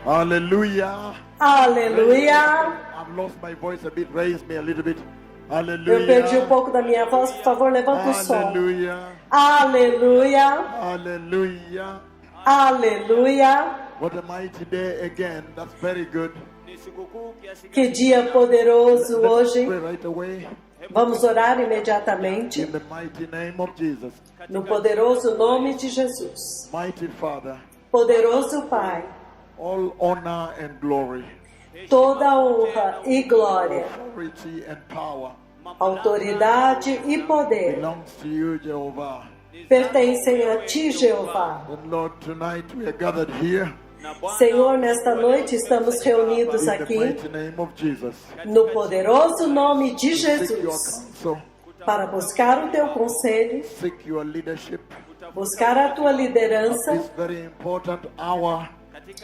Hallelujah. Aleluia. I've lost my voice a bit. Raise me a little bit. Eu perdi um pouco da minha voz. Por favor, levanta o som. Hallelujah. Aleluia. Hallelujah. Aleluia. What a mighty day again. That's very good. Que dia poderoso Let's hoje. pray right away. Vamos orar imediatamente In the mighty name of Jesus. no poderoso nome de Jesus. Mighty Father, Poderoso Pai, all honor and glory, toda honra e glória, authority and power autoridade e poder belongs to you, Jehovah. pertencem a Ti, Jeová. And Lord, tonight we are gathered here Senhor, nesta noite estamos reunidos in the aqui mighty name of Jesus. no poderoso nome de Seek your Jesus counsel, para buscar o Teu conselho, seek your leadership. buscar a Tua liderança This very important hour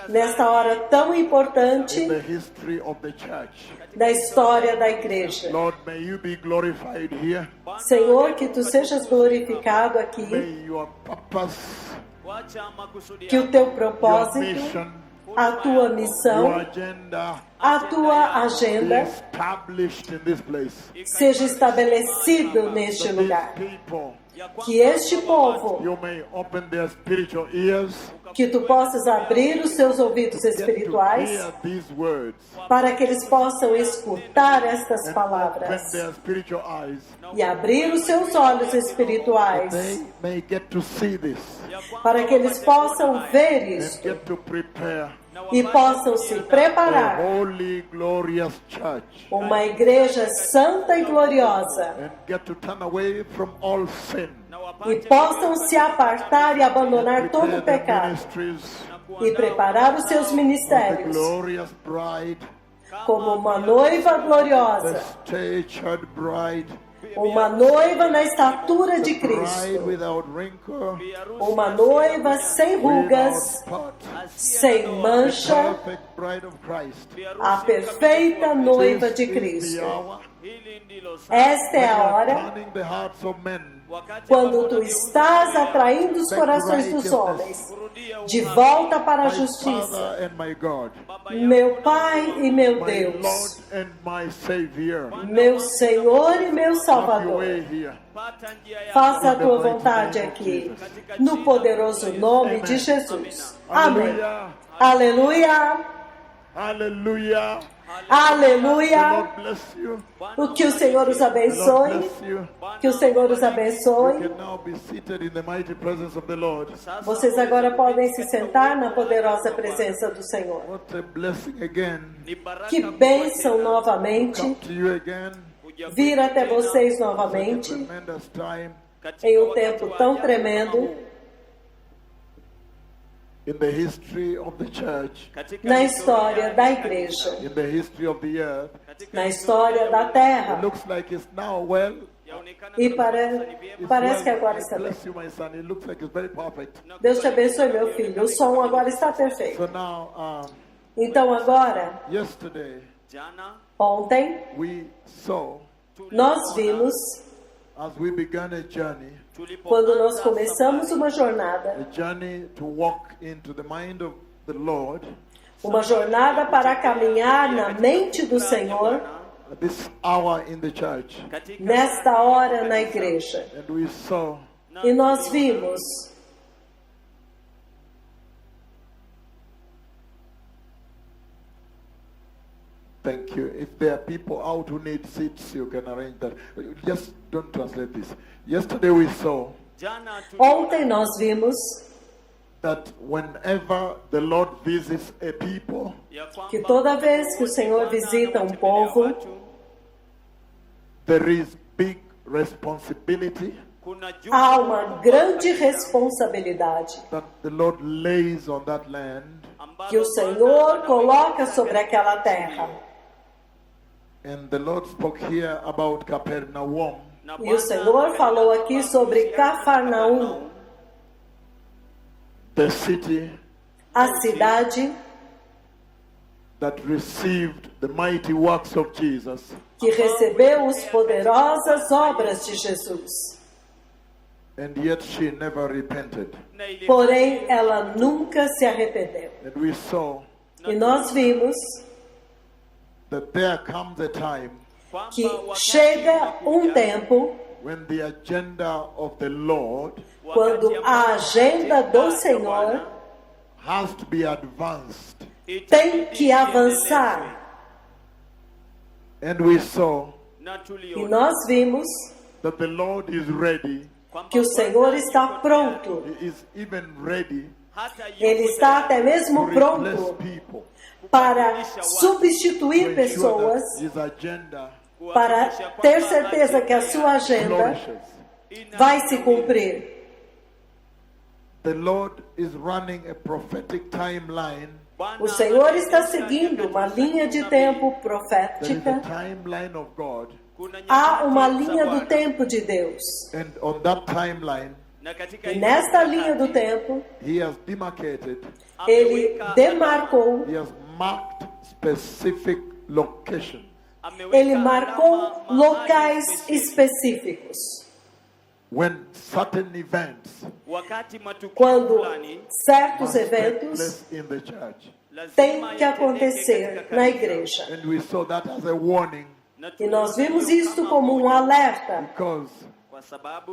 nesta hora tão importante in the history of the church. da história da igreja. Lord, may you be glorified here. Senhor, que Tu sejas glorificado aqui, May your purpose, que o Teu your propósito, mission, a Tua your missão, agenda a Tua be agenda established in this place. seja estabelecido neste That lugar. these people, Que este povo, you may open their spiritual ears, que Tu possas abrir os seus ouvidos get to espirituais hear these words, para que eles possam escutar estas and open palavras their spiritual eyes. e abrir os seus olhos espirituais They may get to see this para que eles possam ver and isto get to prepare e possam se a preparar holy, glorious church uma igreja santa e gloriosa and get to turn away from all sin. e possam se apartar e abandonar todo o Prepare their pecado ministries e preparar os seus as the ministérios glorious bride, como uma noiva the gloriosa, statured bride, uma noiva na estatura de the bride Cristo, without wrinkle, uma noiva sem rugas, without spot, sem mancha, perfect bride of Christ. a perfeita noiva de This is the Cristo. hour Esta é when a you are hora turning the hearts of men quando tu estás atraindo os corações dos homens de volta para a my justiça. Father and my God, Meu Pai e meu my Lord Deus, and my Savior. meu Senhor e meu Have your Salvador. way here. Faça a tua vontade aqui, no poderoso nome de Jesus. Amém. Hallelujah. Aleluia, Hallelujah. The aleluia. Lord bless you. O que o Senhor os The Lord abençoe, bless you. que o Senhor os You abençoe. can now be seated in the mighty presence of the Lord. Vocês agora podem se sentar na poderosa presença do Senhor. What a blessing again. Que bênção novamente Come to you again. vir até vocês Such a novamente tremendous time em um tempo tão tremendo in the history of the church, na história da igreja, in the history of the earth. na história da It terra. looks like it's now well. E It's parece que well. agora está bem. Bless you, my son. It looks like it's very perfect. Deus te abençoe, meu filho. O som agora está perfeito. So now, Então agora, yesterday ontem, we saw, nós vimos, as we began a journey quando nós começamos uma jornada to walk into the mind of the Lord, para caminhar na mente do Senhor, at this hour in the church. nesta hora na igreja. And we saw E nós vimos thank you. If there are people out who need seats, you can arrange that. Just don't translate this. Yesterday we saw Ontem nós vimos that whenever the Lord visits a people, que toda vez que o Senhor visita um povo, there is big responsibility há uma grande responsabilidade that the Lord lays on that land. que o Senhor coloca sobre aquela terra. And the Lord spoke here about Capernaum. E o Senhor falou aqui sobre Cafarnaum, The city a cidade that received the mighty works of Jesus. que recebeu as poderosas obras de Jesus. And yet she never repented. Porém, ela nunca se arrependeu. And we saw E nós vimos that there comes a time que chega um tempo when the agenda of the Lord quando a agenda do Senhor has to be advanced. tem que avançar. And we saw E nós vimos that the Lord is ready. que o Senhor está pronto. He is even ready Ele está até to mesmo replace pronto people. para To substituir ensure pessoas, that his agenda para ter certeza que a sua agenda flourishes. vai se cumprir. The Lord is running a prophetic timeline. O Senhor está seguindo uma linha de tempo There is a profética. timeline of God. Há uma linha do tempo de Deus. And on that timeline, E nesta linha do tempo, he has demarcated, ele demarcou, he has marked specific locations. ele marcou locais específicos. When certain events Quando certos must take eventos place in the church. têm que acontecer na igreja. And we saw that as a warning E nós vimos isto como um alerta, because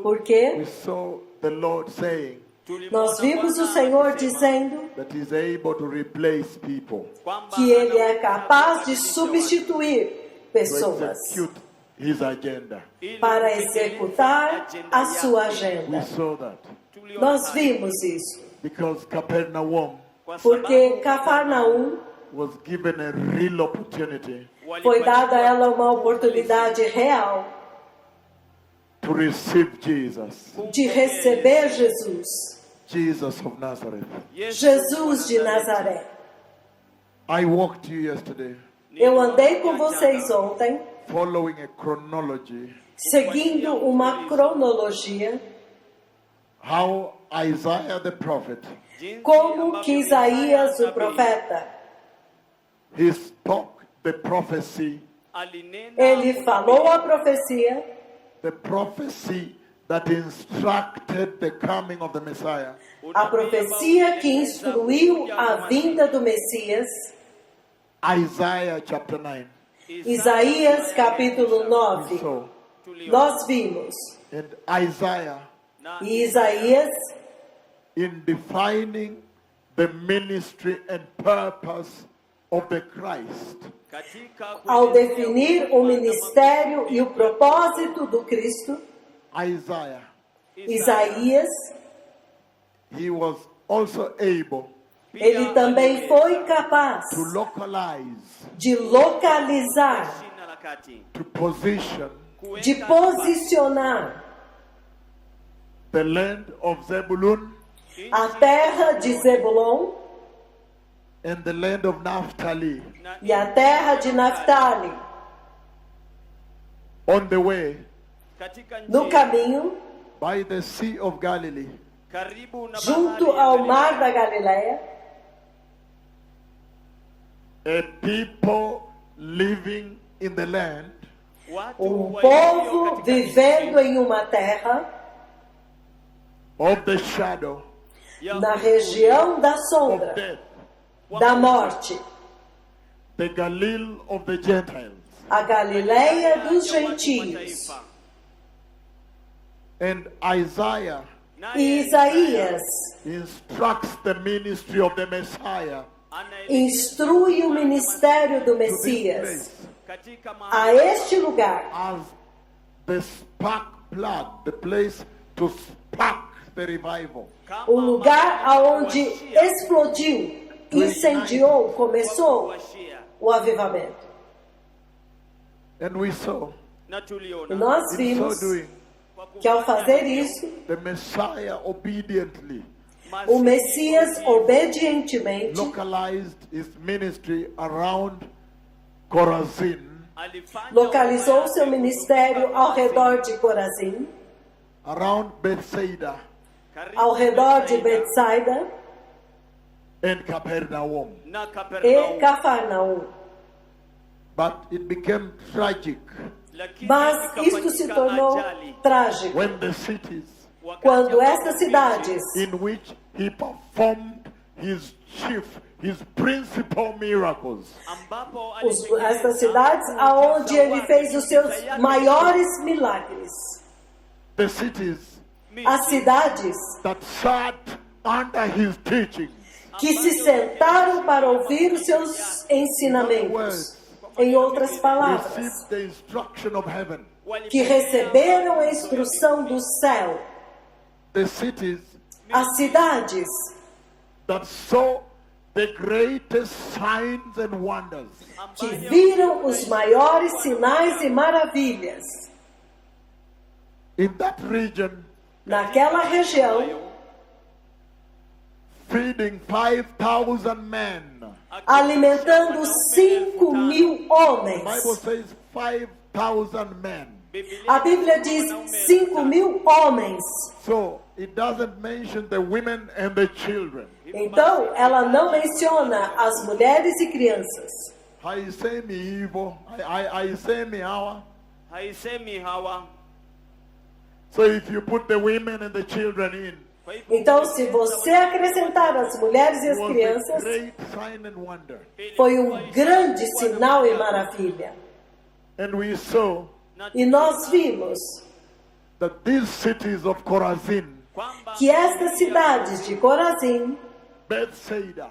porque we saw the Lord saying nós vimos o Senhor dizendo that he's able to replace people, que ele é capaz de substituir to pessoas execute his agenda. para executar a sua We agenda. saw that Nós vimos isso, because Capernaum porque Cafarnaum was given a real opportunity foi dada a ela uma oportunidade real to receive Jesus, de receber Jesus, Jesus of Nazareth. Jesus de Nazaré. I walked you yesterday Eu andei com vocês ontem, following a chronology, seguindo uma cronologia, how Isaiah the prophet, como que Isaías, o profeta, he spoke the prophecy ele falou a profecia, the prophecy that instructed the coming of the Messiah. a profecia que instruiu a vinda do Messias, Isaiah chapter 9. Isaías capítulo 9. So, Nós vimos, and Isaiah, e Isaías, in defining the ministry and purpose of the Christ, ao definir o ministério e o propósito do Cristo, Isaiah, Isaías, he was also able ele também foi capaz to localize, de localizar, to position de posicionar the land of Zebulun a terra de Zebulon and the land of Naphtali e a terra de Naftali on the way no caminho, by the Sea of Galilee, junto ao mar da Galileia, a people living in the land povo vivendo em uma terra of the shadow na região da of sombra, death, da morte, the Galilee of the Gentiles. a Galileia dos gentios. And Isaiah E Isaías instructs the ministry of the Messiah instrui o ministério do to this Messias place a este lugar, as the spark plug, the place to spark the revival. o lugar aonde explodiu, incendiou, começou o avivamento. And we saw, E nós in so vimos doing, que ao fazer isso, the Messiah obediently o Messias obedientemente localized his ministry around Chorazin, localizou seu ministério ao redor de Corazim, around Bethsaida ao redor de Betsaida and Capernaum. e Cafarnaum. But it became tragic Mas isto se tornou trágico when the cities quando estas cidades in which he performed his chief his principal miracles. ambapo Estas cidades aonde ele fez os seus maiores milagres. The cities As cidades that sat under his teaching. que se sentaram para ouvir os seus ensinamentos. Em outras palavras, Received the instruction of heaven. que receberam a instrução do céu. The cities As cidades that saw the greatest signs and wonders. que viram os maiores sinais e maravilhas. In that region, Naquela região, feeding 5,000 men. alimentando 5.000 The Bible homens. says 5,000 men. A Bíblia diz 5.000 homens. So it doesn't mention the women and the children. Então, ela não menciona as mulheres e crianças. Haisemi hivyo, haisemi hawa. haisemi hawa. So if you put the women and the children in, Kwa hivyo Então, se você acrescentar as mulheres e it as was a crianças, great sign and wonder. foi um grande sinal e maravilha. And we saw E nós vimos that these cities of Chorazin, kwamba que estas cidades de Corazim, Bethsaida,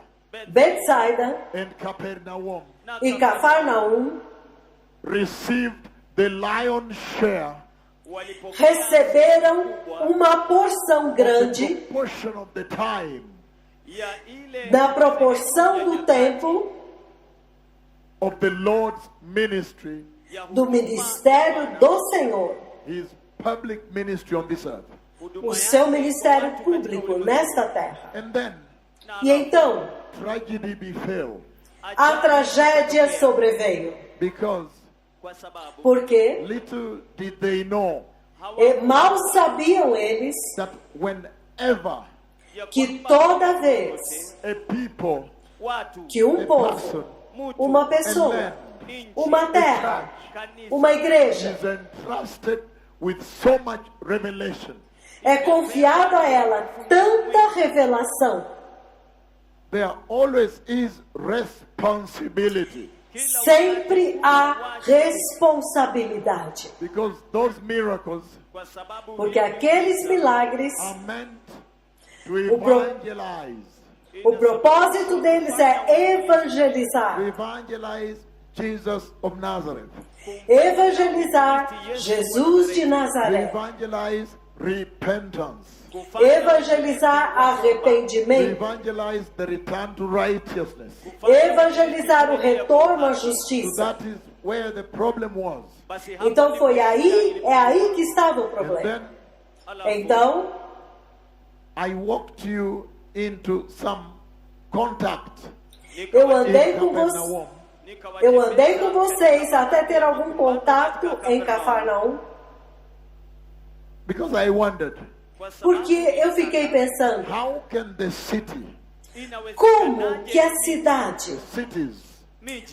Betsaida and Capernaum e Cafarnaum received the lion's share, walipokea receberam uma porção grande portion of the time ya ile da proporção do tempo of the Lord's ministry, ya do ministério do Senhor, his public ministry on this earth. o seu ministério público nesta terra. And then E então, tragedy befell a tragédia sobreveio, because kwa sababu porque little did they know mal sabiam eles that whenever ya que kwamba toda vez a people, watu que um a povo, person, uma a pessoa, man uma terra, kanisa uma igreja, is entrusted with so much revelation, é confiado a ela tanta revelação, there always is responsibility, sempre há responsabilidade. because those miracles kwa sababu Porque aqueles milagres, are meant to pro- evangelize, o propósito deles é to evangelizar. evangelize Jesus of Nazareth, Evangelizar Jesus de to Nazaré. evangelize repentance, Evangelizar to arrependimento. evangelize the return to righteousness. Evangelizar o retorno à So justiça. that is where the problem was. basi hapo Então foi aí, é aí que estava o And problema. then Então, I walked you into some contact eu in andei com vocês. Capernaum. Eu andei com vocês até ter algum contato em Cafarnaum, Because I wondered, porque eu fiquei pensando, how can the city, como que a cidade, cities,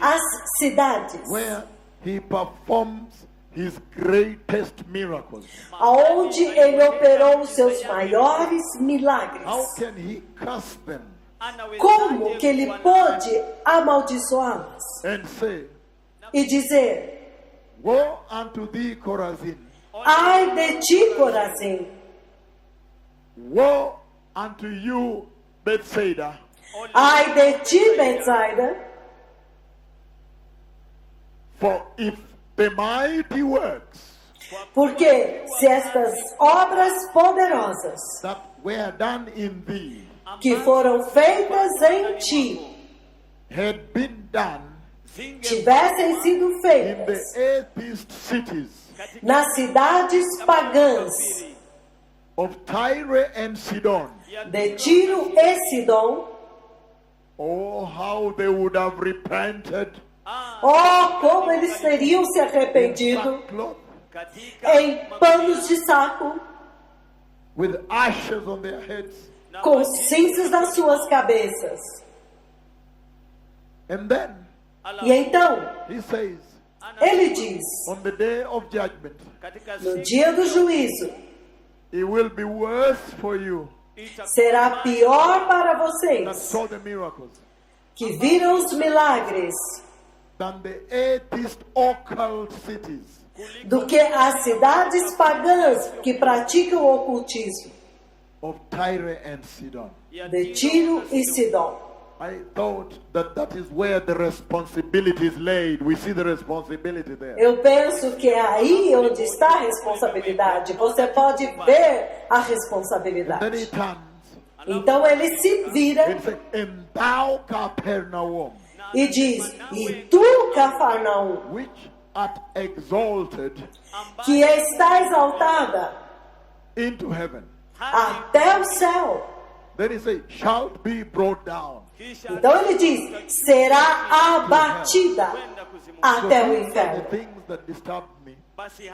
as cidades, where he performs his greatest miracles, aonde ele operou os seus maiores milagres, how can he curse them como que ele pôde amaldiçoá-las and say, e dizer: woe unto thee, Chorazin, ai de ti, Corazim, woe unto you, Bethsaida, ai de ti, Betsaida, for if the mighty works porque se estas obras poderosas that were done in thee que foram feitas em ti had been done tivessem sido in feitas the atheist cities nas cidades pagãs of Tyre and Sidon, de Tiro e Sidom, oh, how they would have repented oh, como eles teriam se arrependido sackcloth, em panos de saco, with ashes on their heads. com cinzas nas suas cabeças. And then E então, he says, ele diz, on the day of judgment, no dia do juízo, it will be worse for you será pior para that vocês saw the miracles que viram os milagres than the atheist occult cities. do que as cidades pagãs que praticam o ocultismo Of Tyre and Sidon. de Tiro e Sidom. I thought that is where the responsibility is laid. We see the responsibility there. Eu penso que é aí onde está a responsabilidade. Você pode ver a Then he responsabilidade. turns Então ele se vira and says, "And thou, Capernaum, e diz: E tu, Cafarnaum, which art exalted que está exaltada into heaven." até o céu. Then he says, "Shalt be brought down." Então ele diz: será abatida até o These are inferno. the things that disturbed me.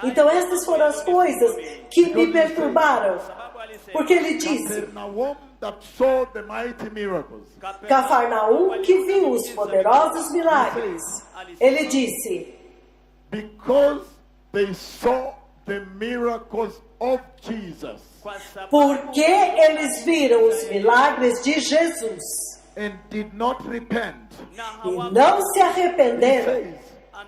Então essas foram as coisas que me perturbaram. Porque ele disse: Capernaum that saw the mighty miracles. Cafarnaum que viu os poderosos milagres. Ele disse: Because they saw the miracles of Jesus porque eles viram os milagres de Jesus and did not repent. e não se He arrependeram. says,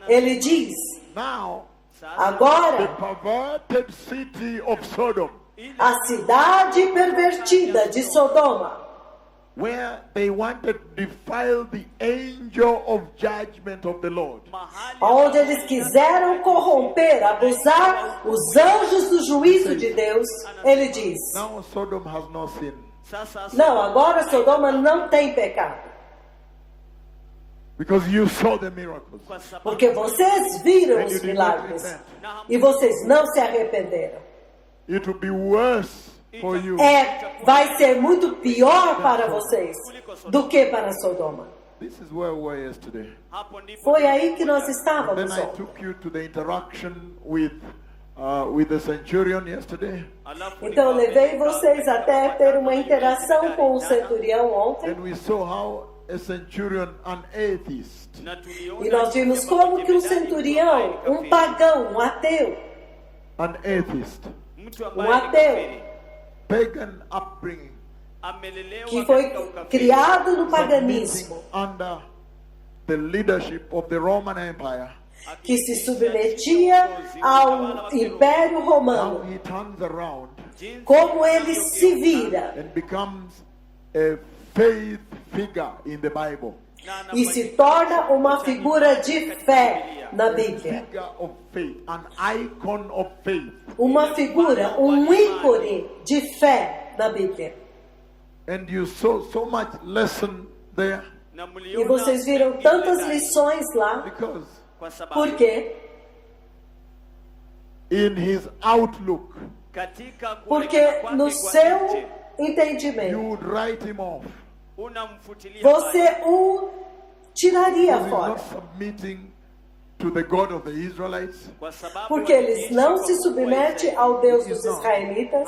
Ele diz: now the agora perverted city of Sodom, a cidade pervertida de Sodoma, where they wanted to defile the angel of judgment of the Lord, onde eles quiseram corromper, abusar os anjos do juízo de Deus, ele diz: now Sodom has no sin. não, agora Sodoma não tem pecado, Because you saw the miracles. porque vocês viram os milagres e vocês não se arrependeram. It will be worse for you. Vai ser muito pior para vocês do que para Sodoma. This is where we were yesterday. Foi aí que nós Then estávamos I ontem. took you to the interaction with the centurion yesterday. Então eu levei vocês até ter uma interação com o centurião ontem. And we saw how a centurion, an atheist, E nós vimos como que o centurião, um pagão, um ateu, pagan upbringing, que foi criado no paganismo, submitting under the leadership of the Roman Empire, que se submetia ao Império now Romano, he turns around como ele se vira and becomes a faith figure in the Bible. e se torna uma figura de fé na Bíblia. Figure of faith, an icon of faith. Uma figura, um ícone de fé na Bíblia. And you saw so much lesson there E vocês viram tantas lições lá, because porque in his outlook, porque no seu entendimento you would write him off. você o tiraria Because he's fora, not submitting to the God of the Israelites. porque ele não se submete ao Deus dos israelitas.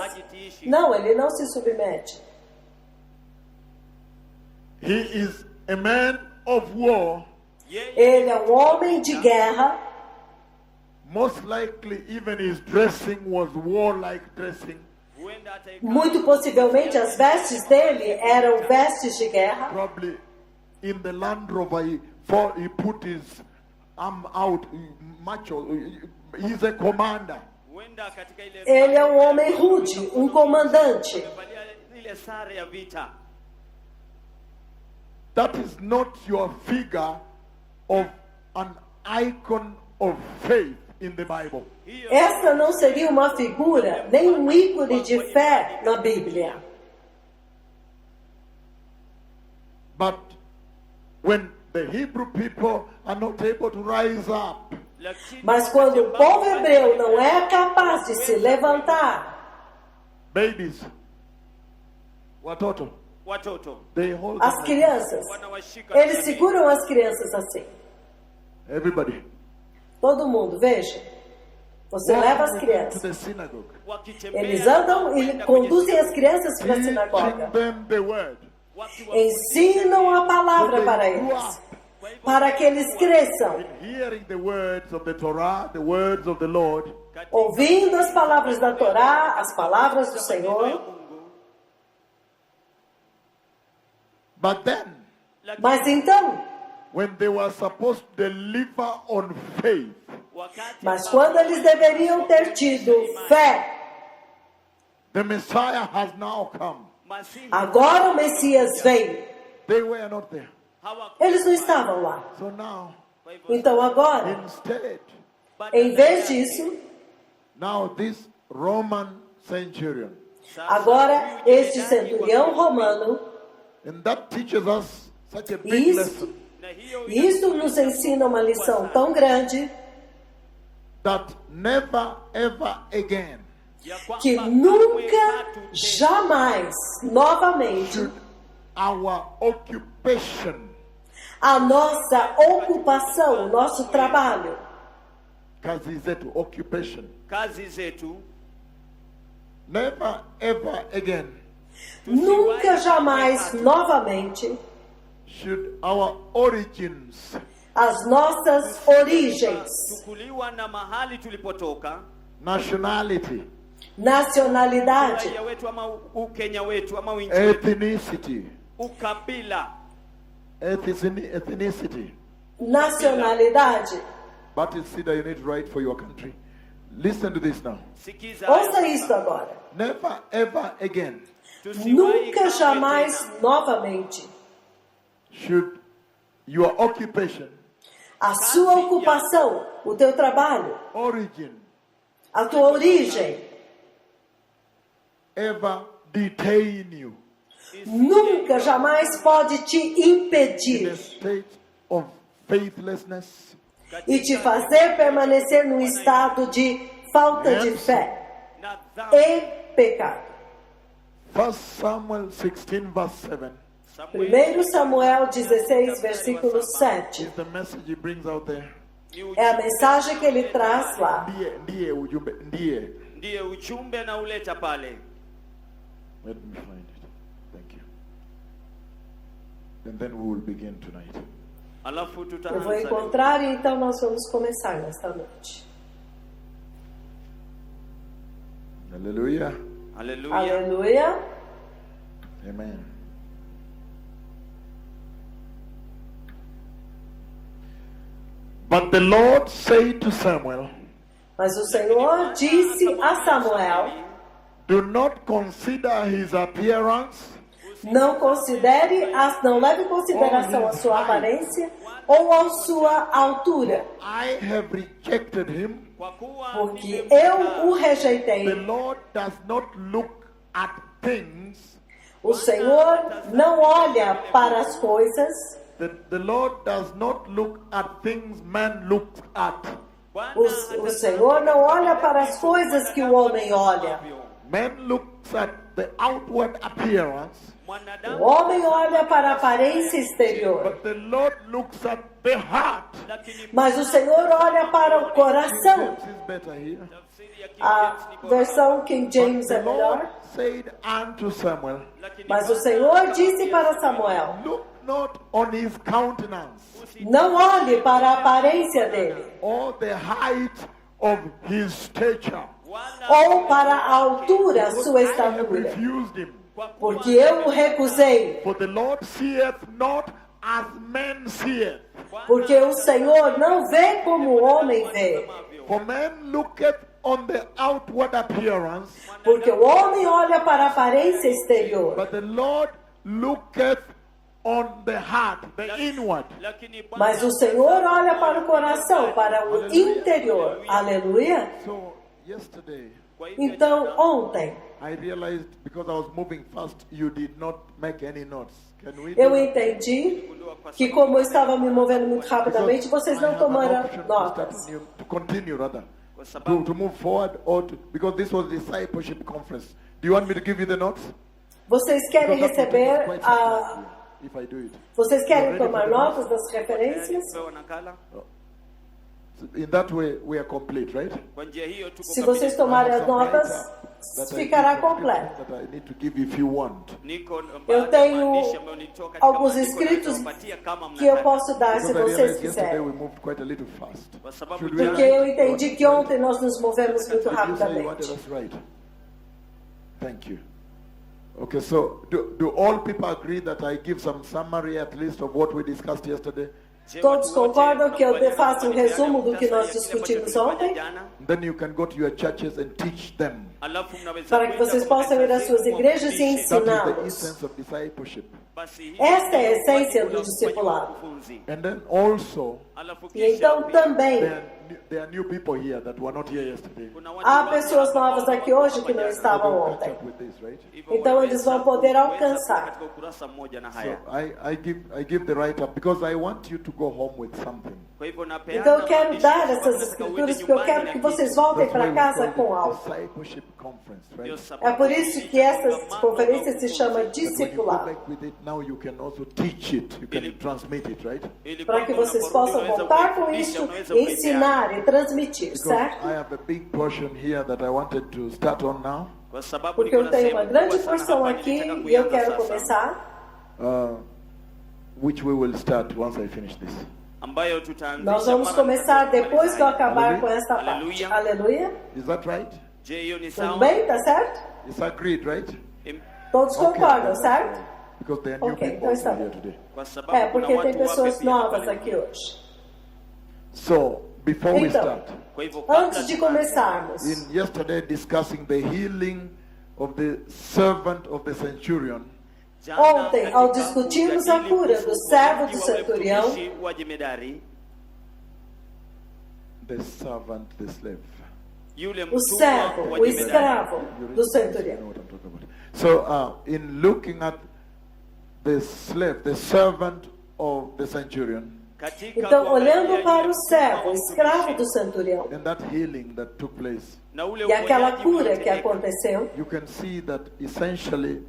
Não, ele não se submete. He is a man of war. Ele é um homem de guerra. Most likely, even his dressing was warlike dressing. Muito possivelmente as vestes dele eram vestes de guerra. Probably in the Land Rover, he put his arm out, macho. He's a commander. Ele é um homem rude, um comandante. That is not your figure of an icon of faith in the Bible. Esta não seria uma figura, nem um ícone de fé na Bíblia. But when the Hebrew people are not able to rise up, Mas quando o povo hebreu não é capaz de se levantar, babies, watoto, they hold as them. crianças, eles seguram as crianças assim. Everybody. Todo mundo, veja. Você leva as Walk with them to crianças. the synagogue. Eles andam e conduzem as crianças para a Teaching sinagoga. them the word. Ensinam a palavra para eles, para que eles cresçam, Hearing the words of the Torah, the words of the Lord, ouvindo as palavras da Torá, as palavras do Senhor. but then Mas então, when they were supposed to deliver on faith, mas quando eles deveriam ter tido fé, the Messiah has now come. agora o Messias veio. They were not there. Eles não estavam lá. So now, Então agora, instead, em vez disso, now this Roman centurion, agora este centurião romano, and that teaches us such a big Isso. lesson, isso nos ensina uma lição tão grande that never ever again que nunca, jamais, novamente, should our occupation, a nossa ocupação, o nosso trabalho, kazi zetu, occupation, kazi zetu never ever again nunca, jamais, novamente, should our origins, as nossas origens, tukuliwa na mahali tulipotoka, nationality, nacionalidade, uraia wetu ama ukenya wetu ama winchi wetu, ethnicity, ukabila, ethnicity. nacionalidade. But Sida, you need to write for your country. Listen to this now. sikiza Ouça isto agora. Never ever again tusiwahi Nunca, kamwe jamais, tena novamente, should your occupation, a sua ocupação, o teu trabalho, origin, a tua origem, ever detain you nunca, jamais pode te in impedir a state of faithlessness, e te fazer permanecer num estado de falta de fé na dhambi. e pecado. 1 Samuel 16 verse 7 1 Samuel 16, versículo 7. is the message he brings out there. É a mensagem que ele traz lá. Ndiye ujumbe, ndiye. Ndiye ujumbe anauleta pale. Let me find it. Thank you. And then we will begin tonight. Alafu Eu vou tutaanza leo. encontrar e então nós vamos começar nesta noite. Hallelujah. Haleluya. Aleluia. Amen. But the Lord said to Samuel, Mas o Senhor disse a Samuel: do not consider his appearance não leve em consideração a sua aparência ou a sua altura, I have rejected him. Kwa kuwa porque eu o The rejeitei. Lord does not look at things. O Senhor não olha para as coisas, The Lord does not look at things man looks at. Bwana o Senhor não olha para as coisas que o homem olha. Man looks at the outward appearance, O mwanadamu homem olha para a aparência exterior, but the Lord looks at the heart. lakini mas o Senhor olha para o King coração. James is better here. tafsiri ya King A James ni bora. versão King James The é melhor. Lord said unto Samuel, Lakini Mas o Bwana Senhor disse para Samuel: look not on his countenance não olhe para a aparência dele, or the height of his stature, wala ou para a altura, sua I have estatura, refused him. kwa kuwa porque eu o recusei. For the Lord seeth not as men seeth. Porque o Senhor não vê como o homem vê. For man looketh on the outward appearance, Porque o homem olha para a aparência exterior, but the Lord looketh on the heart, the inward. lakini Bwana mas o Senhor olha para o coração, para o interior. Aleluia. So yesterday kwa hivyo Então, ontem, I realized because I was moving fast, you did not make any notes. Can we do eu that? entendi que como eu estava me movendo muito rapidamente, vocês não tomaram notas. To continue rather, kwa sababu to move forward or to, because this was discipleship conference. Do you want me to give you the notes? Vocês querem Because that will take receber quite a... some time if I do it. Vocês querem Already tomar for the notas das referências? pewa nakala. So in that way, we are complete, right? Kwa njia hiyo tuko Se vocês kamili. tomarem I as have some notas, write-up that I ficará need to- completo. That I need to give if you want. Niko Eu tenho maandishi ambayo nilitoa katika alguns maandiko escritos nitawapatia kama que eu mnataka. posso dar se Because I vocês realized yesterday quiserem. we moved quite a little fast. Kwa sababu Should we Porque write? eu entendi que ontem nós nos movemos muito Did you say you wanted rapidamente. us right? Thank you. Okay, so do all people agree that I give some summary at least of what we discussed yesterday? Je, Todos watu wote concordam que eu wanakubaliana faço um pamoja resumo do que sasa nós ya kile discutimos ambacho ontem? tulifanya jana? And then you can go to your churches and teach them. Alafu mnaweza Para que kwenda vocês kwa possam ir às suas kanisa igrejas e mwafundishe. That is the ensiná-los. essence of discipleship. Basi hii Esta é a ndio essência wajibu do la discipulado. kufunzi. And then also, Alafu E kisha então pia também there are new people here that were not here yesterday. kuna watu há wapya pessoas ambao novas aqui wako hoje hapa que não jana. So estavam they'll catch ontem. up with this, right? Hivyo Então wanaweza eles vão poder kuweza alcançar. katika ukurasa mmoja na So haya. I give the write up because I want you to go home with something. Kwa hivyo napeana Então eu quero maandishi dar kwa essas sababu escrituras uende porque eu quero nyumbani que na vocês kitu. voltem That's why para we casa call com it algo. discipleship conference, Ndio right? sababu É por isso que essas kongamano conferências la se chama ufunzi. But when you go discipulado. back with it, now you can also teach it. You can Ili- transmit it, right? Ili Para que kwamba vocês unaporudi possam unaweza voltar com kuifundisha, isso, unaweza kuipeana. ensinar e transmitir, Because certo? I have a big portion here that I wanted to start on now, Kwa sababu Porque eu niko na tenho sehemu uma grande kubwa sana porção hapa, aqui nilitaka e eu kuianza quero sasa, começar. which we will start once I finish this. ambayo tutaanzisha Nós vamos mara começar depois que eu acabar Aleluia. com esta parte. Aleluia. Aleluia. Is that right? Je, hiyo ni Tudo sawa? bem? Tá certo? It's agreed, right? Em- Todos Okay, concordam, that's certo? right. Because there are new Okay, people então está here bem. today. Kwa sababu É, kuna porque watu tem pessoas wapya pia novas pale. aqui hoje. So, before we Então, start, Kwa hivyo kabla antes de tuanze, começarmos, in yesterday discussing the healing of the servant of the centurion, jana Ontem, katika ao discutirmos a kujadili cura kuhusu do servo do uponyaji wa centurião, mtumishi wa jemedari, the servant, the slave. yule o mtumwa servo, wa o jemedari. escravo You read do this, you centurião. know what I'm talking about. So, in looking at the slave, the servant of the centurion, Katika Então, kuangalia olhando yule para o mtumwa servo, o wa escravo do mtumishi, centurião, and that healing that took place, na ule e aquela uponyaji cura que uliotendeka, aconteceu, you can see that essentially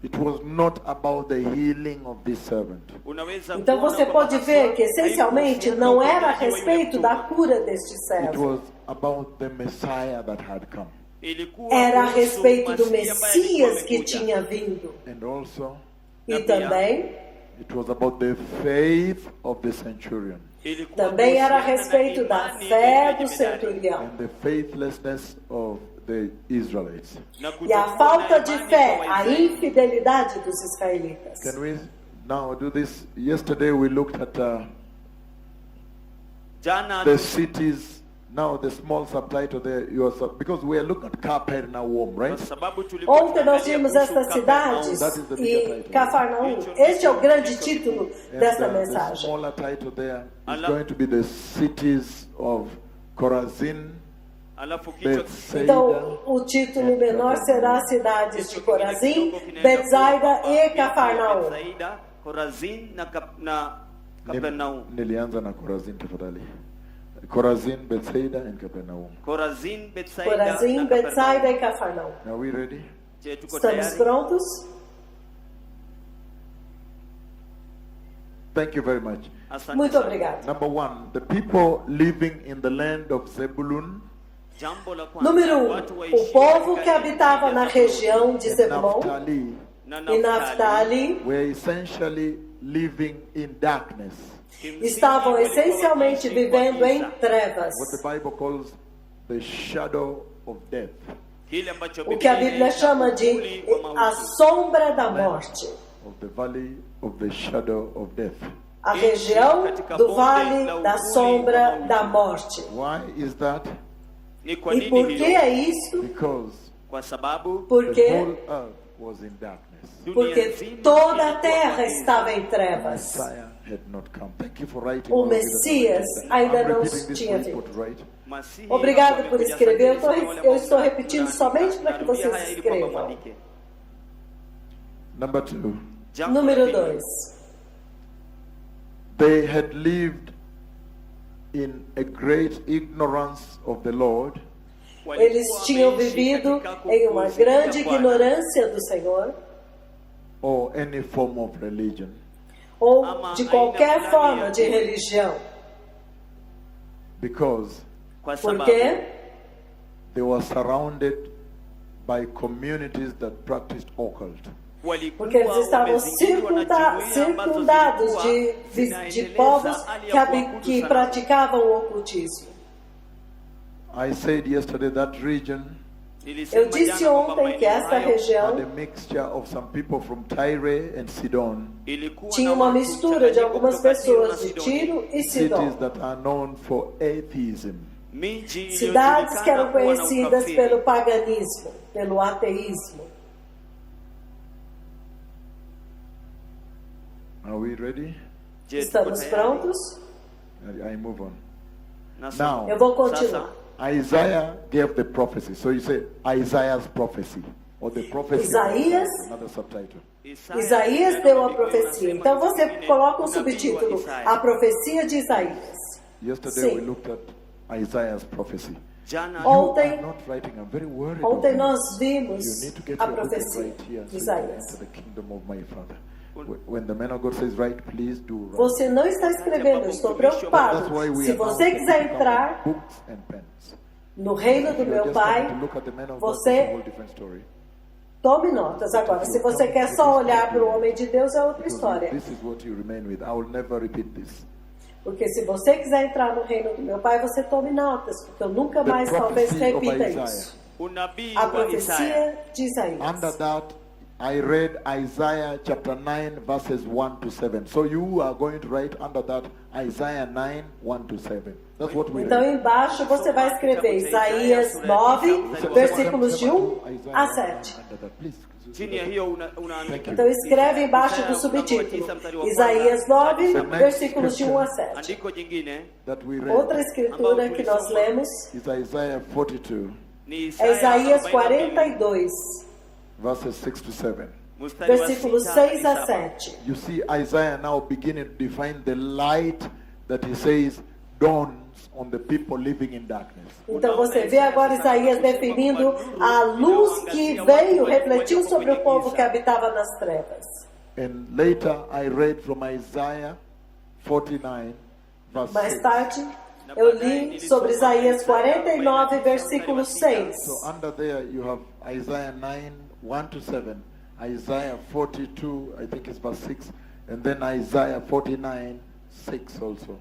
it was not about the healing of this servant. unaweza então kuona você kwamba pode ver haswa que essencialmente haikuhusiana não na era a uponyaji wa yule respeito da mtumwa. cura deste It servo, was about the Messiah that had come. Ilikuwa era a kuhusu respeito do Masihi ambaye alikuwa Messias que amekuja. tinha vindo. And also, E também, it was about the faith of the centurion Ilikuwa também era a kuhusiana na respeito da imani fé ya do jemedari. centurião. and the faithlessness of the Israelites. Na E a kutokuwa falta na de imani fé, kwa a Waisraeli. infidelidade dos israelitas. Can we now do this? Yesterday we looked at Jana the cities. Now the small subtitle there, because we are looking at Capernaum, kwa right? sababu tulikuwa Ontem nós tunaangalia vimos kuhusu estas Capernaum. cidades That is the bigger e title. Cafarnaum. Este é o grande título And desta the mensagem. smaller title there is Allah. going to be the cities of Chorazin, Alafu kichwa Bethsaida, Então, o título menor será as cidades de Corazim, Betsaida e Cafarnaum. Betsaida, Korazin na Capernaum. Nilianza na Chorazin tafadhali. Chorazin, Bethsaida and Capernaum. Korazin, Betsaida Corazim, na Betsaida Capernaum. e Cafarnaum. Are we ready? Je, tuko Estamos tayari? prontos? Thank you very much. Asante Muito sana. obrigado. Number one, the people living in the land of Zebulun Jambo la kwanza, Número watu 1. waishio O povo katika que habitava nchi na ya região de and Zebulon Naphtali na e Naftali were essentially living in darkness, Kimsingi estavam walikuwa essencialmente wakiishi vivendo kwa em giza. trevas. what the Bible calls the shadow of death. Kile ambacho O que a Bíblia inaita chama de uvuli wa a mauti. sombra da morte. Of the valley of the shadow of death. A região do vale da sombra da morte. Why is that? Ni kwa E nini por que hilo? é isso? Because Kwa sababu the Porque whole earth was in darkness. dunia porque nzima toda a ilikuwa kwa terra giza. estava em trevas. Messiah had not come. Thank you for writing. O all of it. Messias ainda I'm não repeating this tinha for you to vindo. write. Masihi Obrigado hapo por amekuja escrever. sasa hivi, Eu estou wale repetindo ambao somente para que narudia vocês haya ili kwamba escrevam. mwandike. Number two, Jambo la Número pili, 2. they had lived in a great ignorance of the Lord walikuwa Eles tinham wameishi vivido katika em uma kupuuzilia grande Bwana. ignorância do Senhor, or any form of religion. ou Ama de aina qualquer fulani forma ya de dini. religião. Because Kwa sababu Porque they were surrounded by communities that practiced occult. walikuwa Porque eles estavam wamezingirwa na jumuiya ambazo circundados zilikuwa de zinaendeleza povos hali ya que, kuabudu que sanamu. praticavam o ocultismo. I said yesterday that region Eu disse ontem que essa had a região mixture of some people from Tyre and Sidon, tinha uma mistura de algumas pessoas de Tiro e cities Sidom, that are known for atheism. cidades que eram conhecidas pelo paganismo, pelo ateísmo. Are we ready? Estamos prontos? I move on. Now, Eu vou continuar. Isaiah gave the prophecy. So you say Isaiah's prophecy. Or the prophecy. Isaías. Another subtitle. Isaías deu a profecia. Então você coloca um subtítulo, a profecia de Isaías. Yesterday we Sim. looked at Isaiah's prophecy. Ontem- You are not writing. I'm very worried. Ontem of nós you. vimos You need to get a your book and profecia write here de so you can Isaías. enter the kingdom of my Father. When the man of God says write, please do write. Você não está escrevendo, eu estou preocupado. That's why we Se are now você taking quiser out entrar books and pens. no reino do If you are meu just Pai, coming to look at the man of God, você- it's a whole different story. tome notas. Agora, se você quer só olhar para o homem de Deus, é outra Because história. this is what you remain with. I will never repeat this. Porque se você quiser entrar no reino do meu Pai, você tome notas, porque eu nunca The mais talvez prophecy of repita Isaiah. isso. O nabii A wa Isaya. profecia de Isaías. Under that, I read Isaiah chapter 9, verses 1 to 7. So you are going to write under that Isaiah 9, 1 to 7. That's what we Então read. embaixo você vai escrever Isaías 9, versículos de 1 a 7. Under that, please. Chini ya hiyo unaandika. Então escreve embaixo do subtítulo Isaías 9, versículos de 1 a 7. Andiko jingine That we read Outra escritura que nós lemos is Isaiah 42, ni é Isaías 42, 42, verses 6 to 7. mstari wa versículos 6 6 a hadi 7. You see Isaiah now beginning to define the light that he says dawns on the people living in darkness. Então você vê agora Isaías definindo a luz que veio, refletiu sobre o povo que habitava nas trevas. And later I read from Isaiah 49, verse Mais 6. tarde eu li sobre Isaías 49, versículo 6. So under there you have Isaiah 9, 1 to 7, Isaiah 42, I think it's verse 6, and then Isaiah 49, 6 also.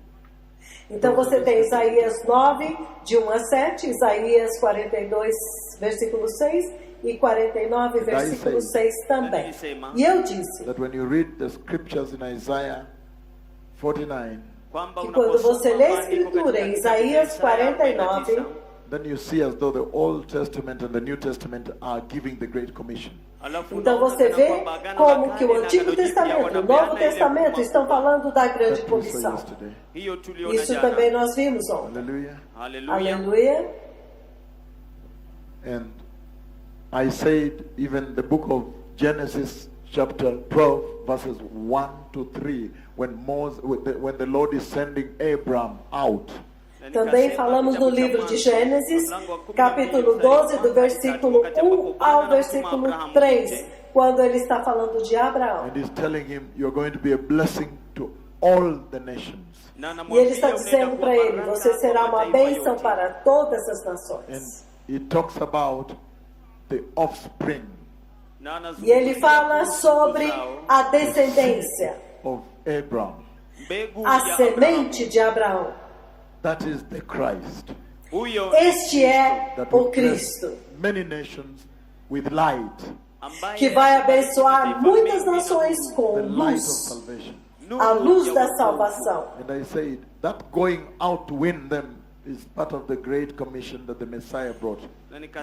Então você tem Isaías 9, de 1 a 7, Isaías 42, versículo 6 e 49, versículo 6 também. E eu disse That when you read the scriptures in Isaiah 49, kwamba que quando você lê a unaposoma maandiko escritura em katika Isaías Isaya 49, 49, then you see as though the Old Testament and the New Testament are giving the Great Commission. alafu então unaona você kana vê kwamba Agano como la que o Kale na Antigo Agano Jipya Testamento e o wanapeana Novo ile Testamento huduma estão falando da grande That we saw comissão. yesterday. hiyo tuliona Isso jana. também nós vimos ontem. Hallelujah. Haleluya. Aleluia. And I said even the book of Genesis chapter 12 verses 1 to 3 when the Lord is sending Abram out. Também falamos no livro de Gênesis, capítulo 12, do versículo 1 ao versículo 3, quando ele está falando de Abraão. And he's telling him you're going to be a blessing to all the nations. E ele está dizendo para ele, você será uma bênção para todas as And nações. he talks about the offspring E ele fala sobre a descendência, of Abram. a semente de Abraão. That is the Christ. Este é That o will bless Cristo, many nations with light. que vai abençoar muitas nações com The light of luz, salvation. a luz da salvação. And I said that going out to win them is part of the great commission that the Messiah brought.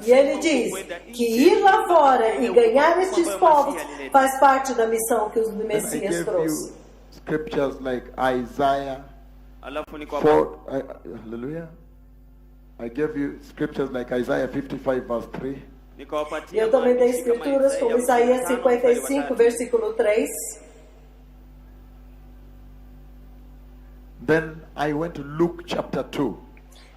E ele diz que ir lá fora e ganhar estes povos faz parte da missão que o Then I Messias gave trouxe. you scriptures like Isaiah Alafu ni kwa 4, hallelujah. I gave you scriptures like Isaiah 55 verse 3. nikawapatia Eu também dei maandishi kama escrituras como Isaías 55 mstari wa 55, tatu. versículo 3. Then I went to Luke chapter 2,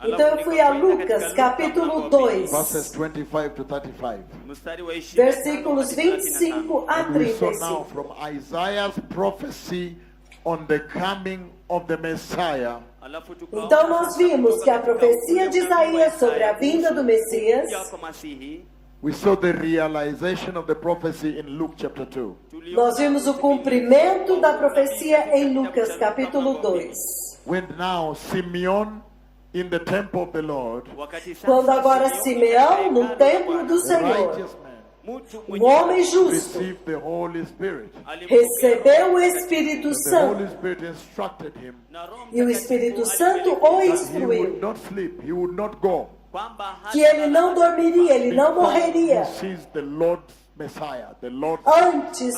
Então eu fui a Lucas, capítulo 2, verses 25 to 35. Mstari wa 20 versículos 25 a And we saw now 35. from Isaiah's prophecy on the coming of the Messiah, Alafu tukaona Então nós vimos que a profecia de Isaías sobre a vinda do Messias, kwa Masihi, we saw the realization of the prophecy in Luke chapter 2. nós vimos o cumprimento da profecia em Lucas, capítulo 2. When now Simeon in the temple of the Lord, wakati sasa Quando agora Simeão Simeão, no katika templo do the Senhor, righteous man mtu um homem justo, received the Holy Spirit. recebeu o Espírito And the Santo. Holy Spirit instructed him E o Espírito Santo o that he would instruiu not sleep, he would not go. que ele não dormiria, ele não before morreria he sees the Lord's Messiah, the Lord. antes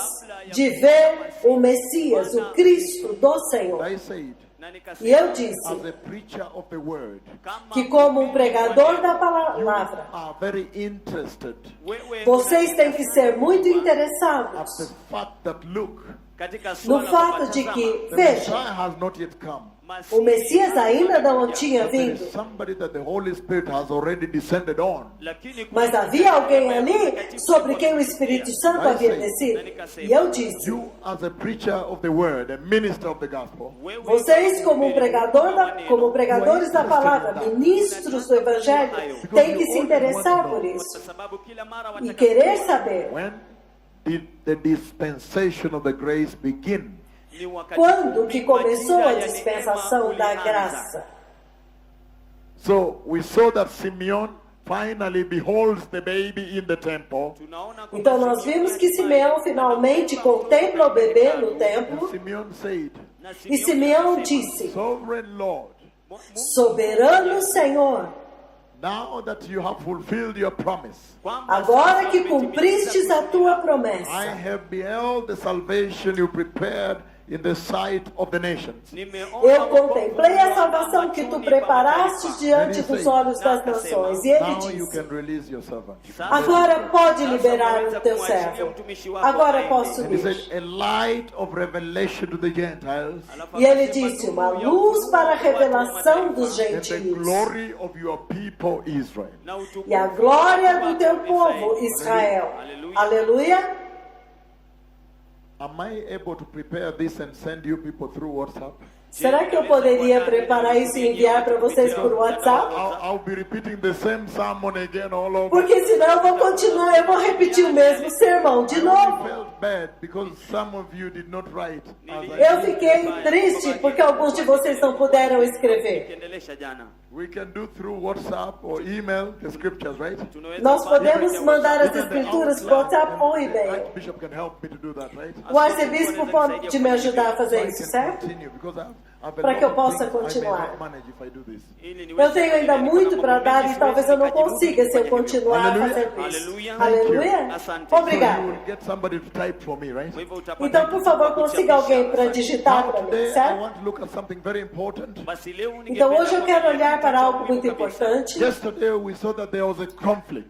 de ver o Messias, o Cristo do Senhor. I said, E eu disse as a preacher of the word, que, como um pregador da you palavra, are very interested vocês têm que ser muito at interessados the fact that, look, no fato de que, the veja, Messiah has not yet come. o Messias ainda não tinha There vindo, is somebody that the Holy Spirit has already descended on. mas havia alguém ali sobre quem o Espírito Santo havia descido. E eu disse, You, as a preacher of the word, a minister of the gospel, vocês, como pregadores da palavra, ministros do Evangelho, têm que se interessar por isso e querer saber when did the dispensation of the grace begin? quando que começou a dispensação da graça. So we saw that Simeon finally beholds the baby in the temple. Então nós vimos que Simeão finalmente contempla o bebê no And templo Simeon said, e Simeão disse, Sovereign Lord, soberano Senhor, now that you have fulfilled your promise, agora que cumpristes a tua I promessa, have beheld the salvation you prepared in the sight of the nations. eu contemplei a salvação que tu preparaste diante dos olhos das nações. E ele Now you disse, can release your servant. agora pode liberar o teu servo. Agora posso And he said, ir. a light of revelation to the Gentiles E ele disse, uma luz para a revelação dos and the gentios glory of your people Israel. e a glória do teu povo Israel. Aleluia. Am I able to prepare this and send you people through WhatsApp? Será que eu poderia preparar isso e enviar para vocês por WhatsApp? I'll be repeating the same sermon again all over. Porque senão eu vou continuar, eu vou repetir o mesmo sermão de I novo. felt bad because some of you did not write. as I Eu did. fiquei triste porque alguns de vocês não puderam escrever. We can do through WhatsApp or email the scriptures, right? Nós podemos mandar as Even the escrituras por outline, WhatsApp ou the e-mail. Archbishop can help me to do that, right? O arcebispo pode me ajudar a fazer isso, certo? Continue because I've a Para que eu lot of possa things I may continuar. not manage if I do this. Eu tenho ainda muito para dar e talvez eu não consiga se eu continuar fazendo isso. Aleluia. So you Obrigado. will get somebody to type for me, right? Então, por favor, consiga alguém para digitar Now para mim, today I certo? want to look at something very important. Então, hoje eu quero olhar para algo muito importante. Yesterday we saw that there was a conflict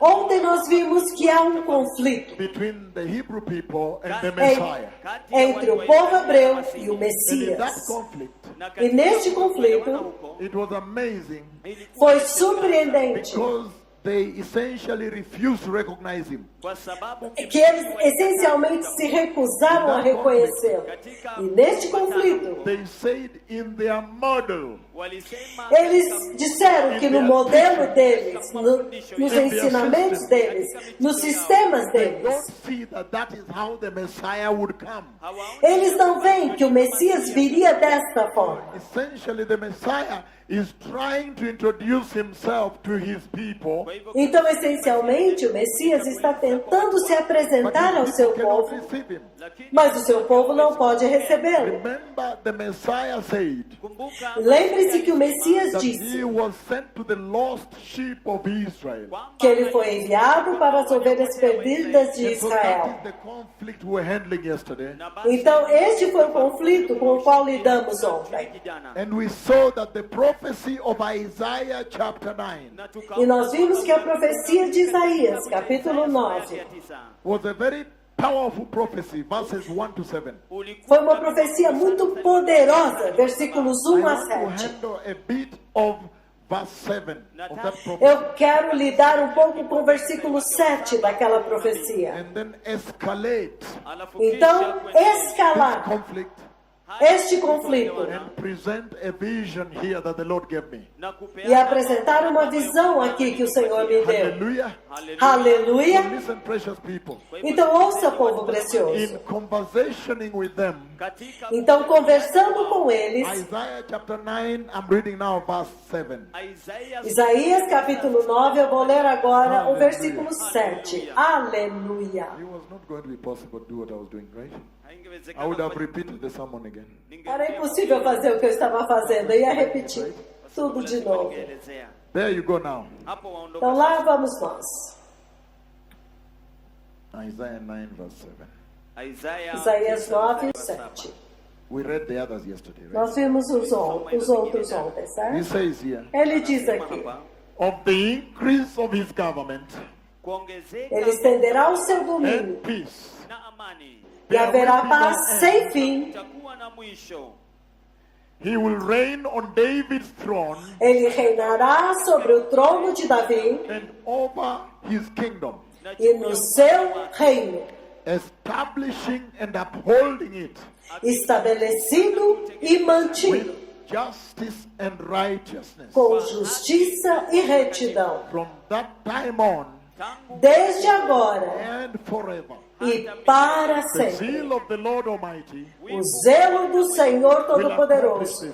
Ontem nós vimos que há um conflito between the Hebrew people and the Messiah. entre o povo hebreu e o And in that Messias. conflict, E neste conflito it was amazing foi surpreendente because they essentially refused to recognize him. que eles essencialmente se recusaram a reconhecê-lo. E neste conflito, They said in their model, eles disseram que no modelo deles, nos ensinamentos deles, nos sistemas they don't deles, see that that is how the Messiah would come. eles não veem que o Messias viria desta forma. Essentially, the Messiah is trying to introduce himself to his people, Então, essencialmente, o Messias está tentando se but apresentar ao his seu people cannot povo, receive him. mas o seu povo não pode recebê-lo. Remember, the Messiah said Lembre-se que o Messias that disse he was sent to the lost sheep of Israel. que ele foi enviado para as ovelhas perdidas de And so that Israel. is the conflict we were handling yesterday. Então, este foi o conflito com o qual lidamos ontem. And we saw that the prophecy of Isaiah chapter 9 E nós vimos que a profecia de Isaías, capítulo 9, was a very powerful prophecy, verses 1 to 7. foi uma profecia muito poderosa, versículos I 1 a want to 7. handle a bit of verse 7 of that prophecy. Eu quero lidar um pouco com o versículo 7 daquela profecia. And then escalate Então, this escalar conflict este conflito and present a vision here that the Lord gave me. na kupeana e apresentar uma visão aqui que o Senhor me deu. Hallelujah. Aleluia! So listen, precious people. Então ouça, povo precioso. In conversationing with them, katika Então, conversando com eles, Isaiah chapter 9, I'm reading now verse 7. Isaías capítulo 9, eu vou ler agora o versículo 7. Aleluia! It was not going to be possible to do what I was doing, right? I would have repeated the sermon again. Era impossível fazer o que eu estava fazendo, eu ia repetir tudo de novo. There you go now. hapo waondoka Então lá vamos nós. Isaiah 9 verse 7. Isaías 9, 7. We read the others yesterday, right? Nós vimos os outros ontem, He certo? says here, Ele diz aqui, of the increase of his government kuongezeka ele estenderá o seu domínio and peace, na amani e haverá paz sem fim. utakuwa na mwisho. he will reign on David's throne Ele reinará sobre o trono de Davi and over his kingdom, e no seu reino, establishing and upholding it estabelecido e mantido, with justice and righteousness. com justiça e retidão, From that time on desde agora and forever, e para the sempre. zeal of the Lord Almighty O zelo do Senhor will accomplish Todo-Poderoso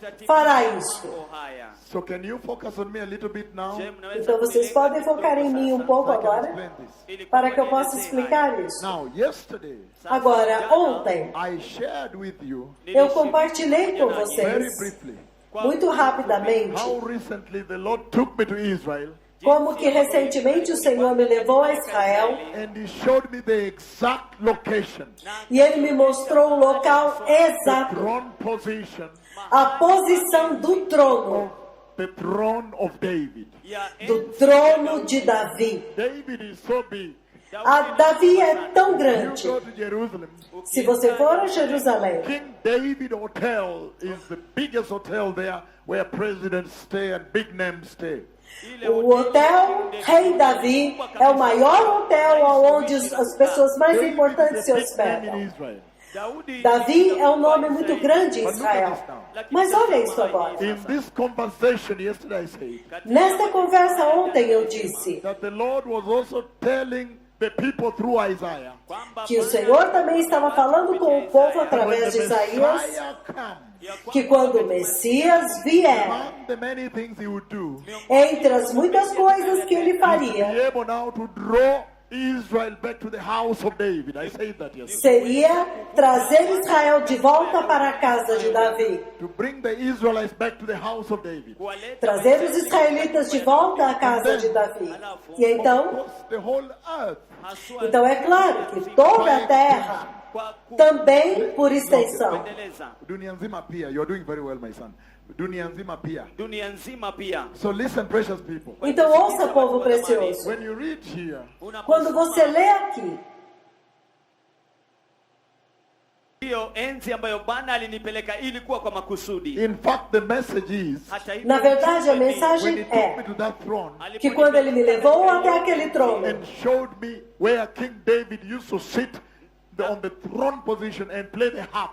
it. fará isto. Haya. So can you focus on me a little bit now? Je, mnaweza Então vocês kunilenga podem kidogo focar em mim um sasa, pouco So I can agora, explain this. ili para que eu kwamba possa nielezee explicar haya. isso. Now, yesterday, Agora, ontem, I shared with you eu compartilhei com very vocês, briefly muito rapidamente, how recently the Lord took me to Israel como que recentemente o Senhor me levou a Israel and He showed me the exact location, e Ele me mostrou o local the exato, throne position a posição do trono, of the throne of David. do trono de Davi. David is so big. Davi é tão You grande. go to Jerusalem, Se você for a Jerusalém, King David Hotel is the biggest hotel there where presidents stay and big names stay. o hotel Rei Davi é o maior hotel onde as pessoas mais David importantes is se a big name hospedam. in Israel. Davi é um nome muito grande em But look at Israel. this now. Mas olha isso agora. In this conversation yesterday I said Nesta conversa ontem eu disse that the Lord was also telling the people through Isaiah que o Senhor também estava falando com o povo that when através de the Isaías Messiah comes, que quando o Messias vier, among the many things he would do, entre as muitas coisas que ele be faria, able now to draw Israel back to the house of David. I said that yesterday. seria trazer Israel de volta para a casa de Davi. To bring the Israelites back to the house of David. Trazer os israelitas de volta à casa de Davi. E Of então, course, the whole earth. então é claro que toda a terra, também por extensão, Dunia nzima pia. You're doing very well, my son. Dunia nzima pia. dunia nzima pia. So listen, precious people. então ouça, povo precioso, When you read here, quando você lê aqui, hiyo enzi ambayo Bwana alinipeleka ilikuwa kwa makusudi. in fact, the message is Hata hivyo, na verdade a when he mensagem took me é to that throne que quando ele me levou até aquele trono and showed me where King David used to sit on the throne position and play the harp.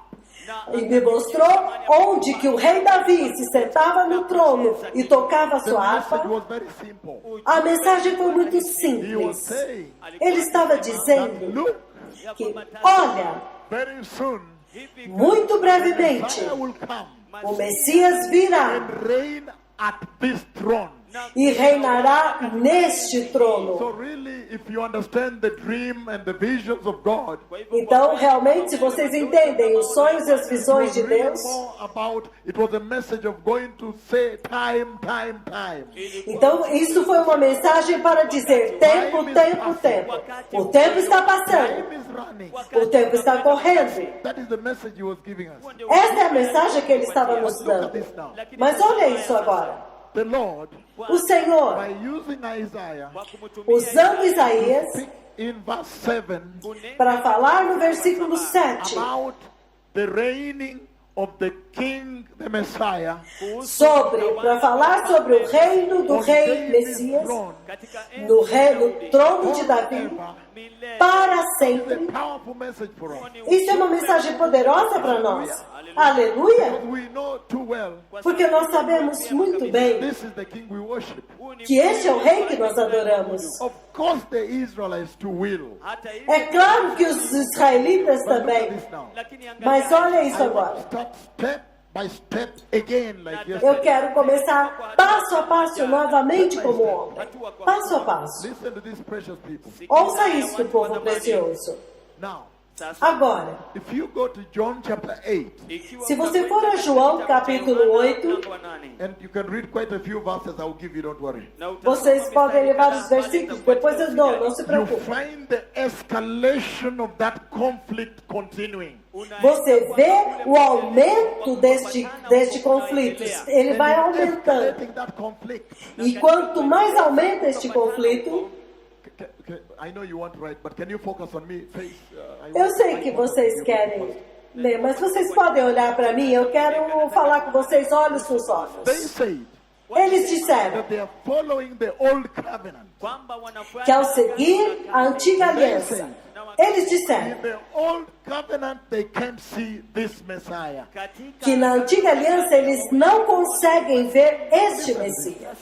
e me mostrou onde que o rei Davi se sentava no trono e tocava The sua message harpa, was very simple. a mensagem foi muito He was simples. saying Ele estava that dizendo look, que, olha, very soon muito brevemente, Messiah will come o Messias virá and reign at this throne. e reinará neste trono. So really, if you understand the dream and the visions of God, Então, realmente, se vocês entendem os sonhos e as it visões was de really Deus, more about, it was a message of going to say time. então isso foi uma mensagem para dizer tempo, tempo, tempo. O tempo está passando, Time is running. o tempo está correndo. That is the message he was giving us. Esta é a mensagem que ele estava nos Look at dando. this now. Mas olha isso agora. The Lord, O Senhor, by using Isaiah, usando Isaías speak in verse 7 para falar no versículo 7 about the reigning of the King king, the Messiah, para falar sobre o reino do on rei David's Messias, throne, no trono de Davi, para is sempre. a powerful message for us. Isso é uma mensagem poderosa para nós. Aleluia! Because we know too well Porque nós sabemos muito bem this is the king we worship. que este é o rei que nós adoramos. Of course, the Israelites too will. É claro que os israelitas But look at também. this now. Mas olha isso I want agora. to start step by step again, like Eu yesterday. quero começar passo a passo novamente como ontem. Passo a passo. Listen to these precious people. Ouça isso, povo precioso. Now, Agora, if you go to John chapter 8, se você for a João capítulo 8, and you can read quite a few verses, I will give you, don't worry. vocês podem levar os versículos, depois eu dou, não se You preocupe. find the escalation of that conflict continuing. Você vê o aumento deste conflito. Ele vai And it's aumentando. escalating that conflict. E quanto mais aumenta este conflito, I know you want to write, but can you focus on me? Face, eu sei que vocês querem ler, mas vocês podem olhar para mim. Eu quero falar com vocês olhos nos They olhos. said Eles disseram that they are following the old covenant. que ao seguir a antiga aliança, eles disseram In the old covenant, they can't see this Messiah. que na antiga aliança eles não conseguem ver este Messias.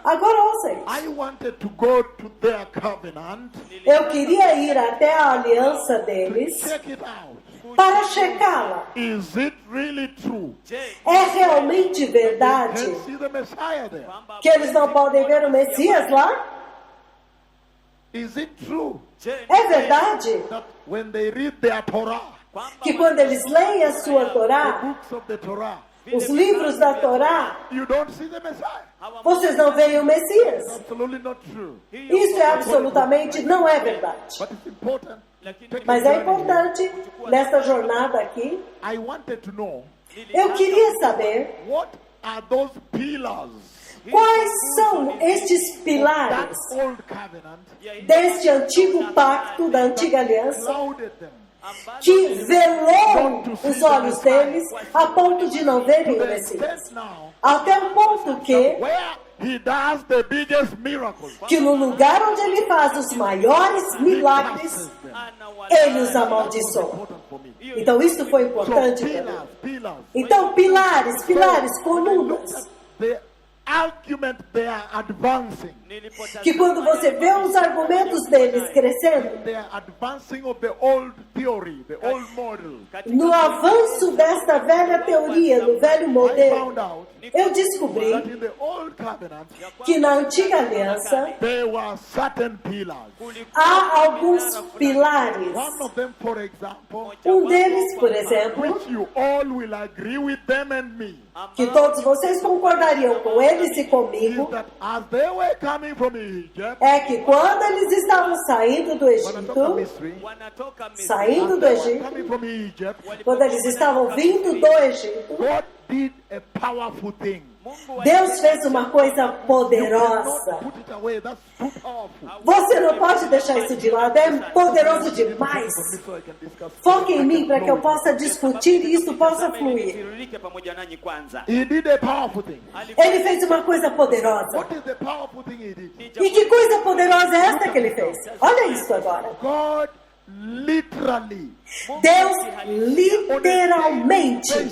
Agora ouça isso. I wanted to go to their covenant, Eu queria ir até a aliança deles check it out. para checá-la. Is it really true? É realmente verdade Can't see the Messiah there. que eles não podem ver o Messias lá? Is it true É verdade that when they read their Torah, que quando eles leem a sua the Torá, books of the Torah, os livros da Torá, you don't see the Messiah? vocês não veem o Messias? Absolutely not true. Isso é absolutamente não é verdade. But it's important. Take Mas a é journey here. importante nessa jornada aqui. I wanted to know Eu queria saber what are those pillars quais são estes that pilares old covenant deste antigo pacto, da antiga aliança, clouded them que velou os olhos deles a ponto de não verem to o the Messias. extent now Até o ponto que where he does the biggest miracles. no lugar onde ele faz os maiores milagres, ele os amaldiçoa. Important for me. Então isso foi So importante para mim. pillars. Então pilares, When I look colunas, at the argument they are advancing, que quando você vê os argumentos deles crescendo, they are advancing of the old theory, the old model. no avanço desta velha teoria, do velho I modelo, found out eu descobri that in the old covenant que na antiga aliança there were certain pillars. há alguns pilares. One of them, for example, Deles, por exemplo, which you all will agree with them and me, que todos vocês concordariam com eles e is comigo, that as they were coming from Egypt, é que quando eles estavam saindo do Wanatoka Egito, Misri, saindo do they were Egito, coming from Egypt, quando eles estavam vindo do Egito, God did a powerful thing. Deus fez uma coisa You poderosa. cannot put it away. That's too powerful. Você não pode deixar isso de lado, é poderoso demais. So I can discuss. Foque em mim para que eu possa discutir e isso possa fluir. He did a powerful thing. Ele fez uma coisa poderosa. What is the powerful thing he did? E que coisa poderosa é esta que ele fez? Olha isso agora. God literally, Deus literalmente,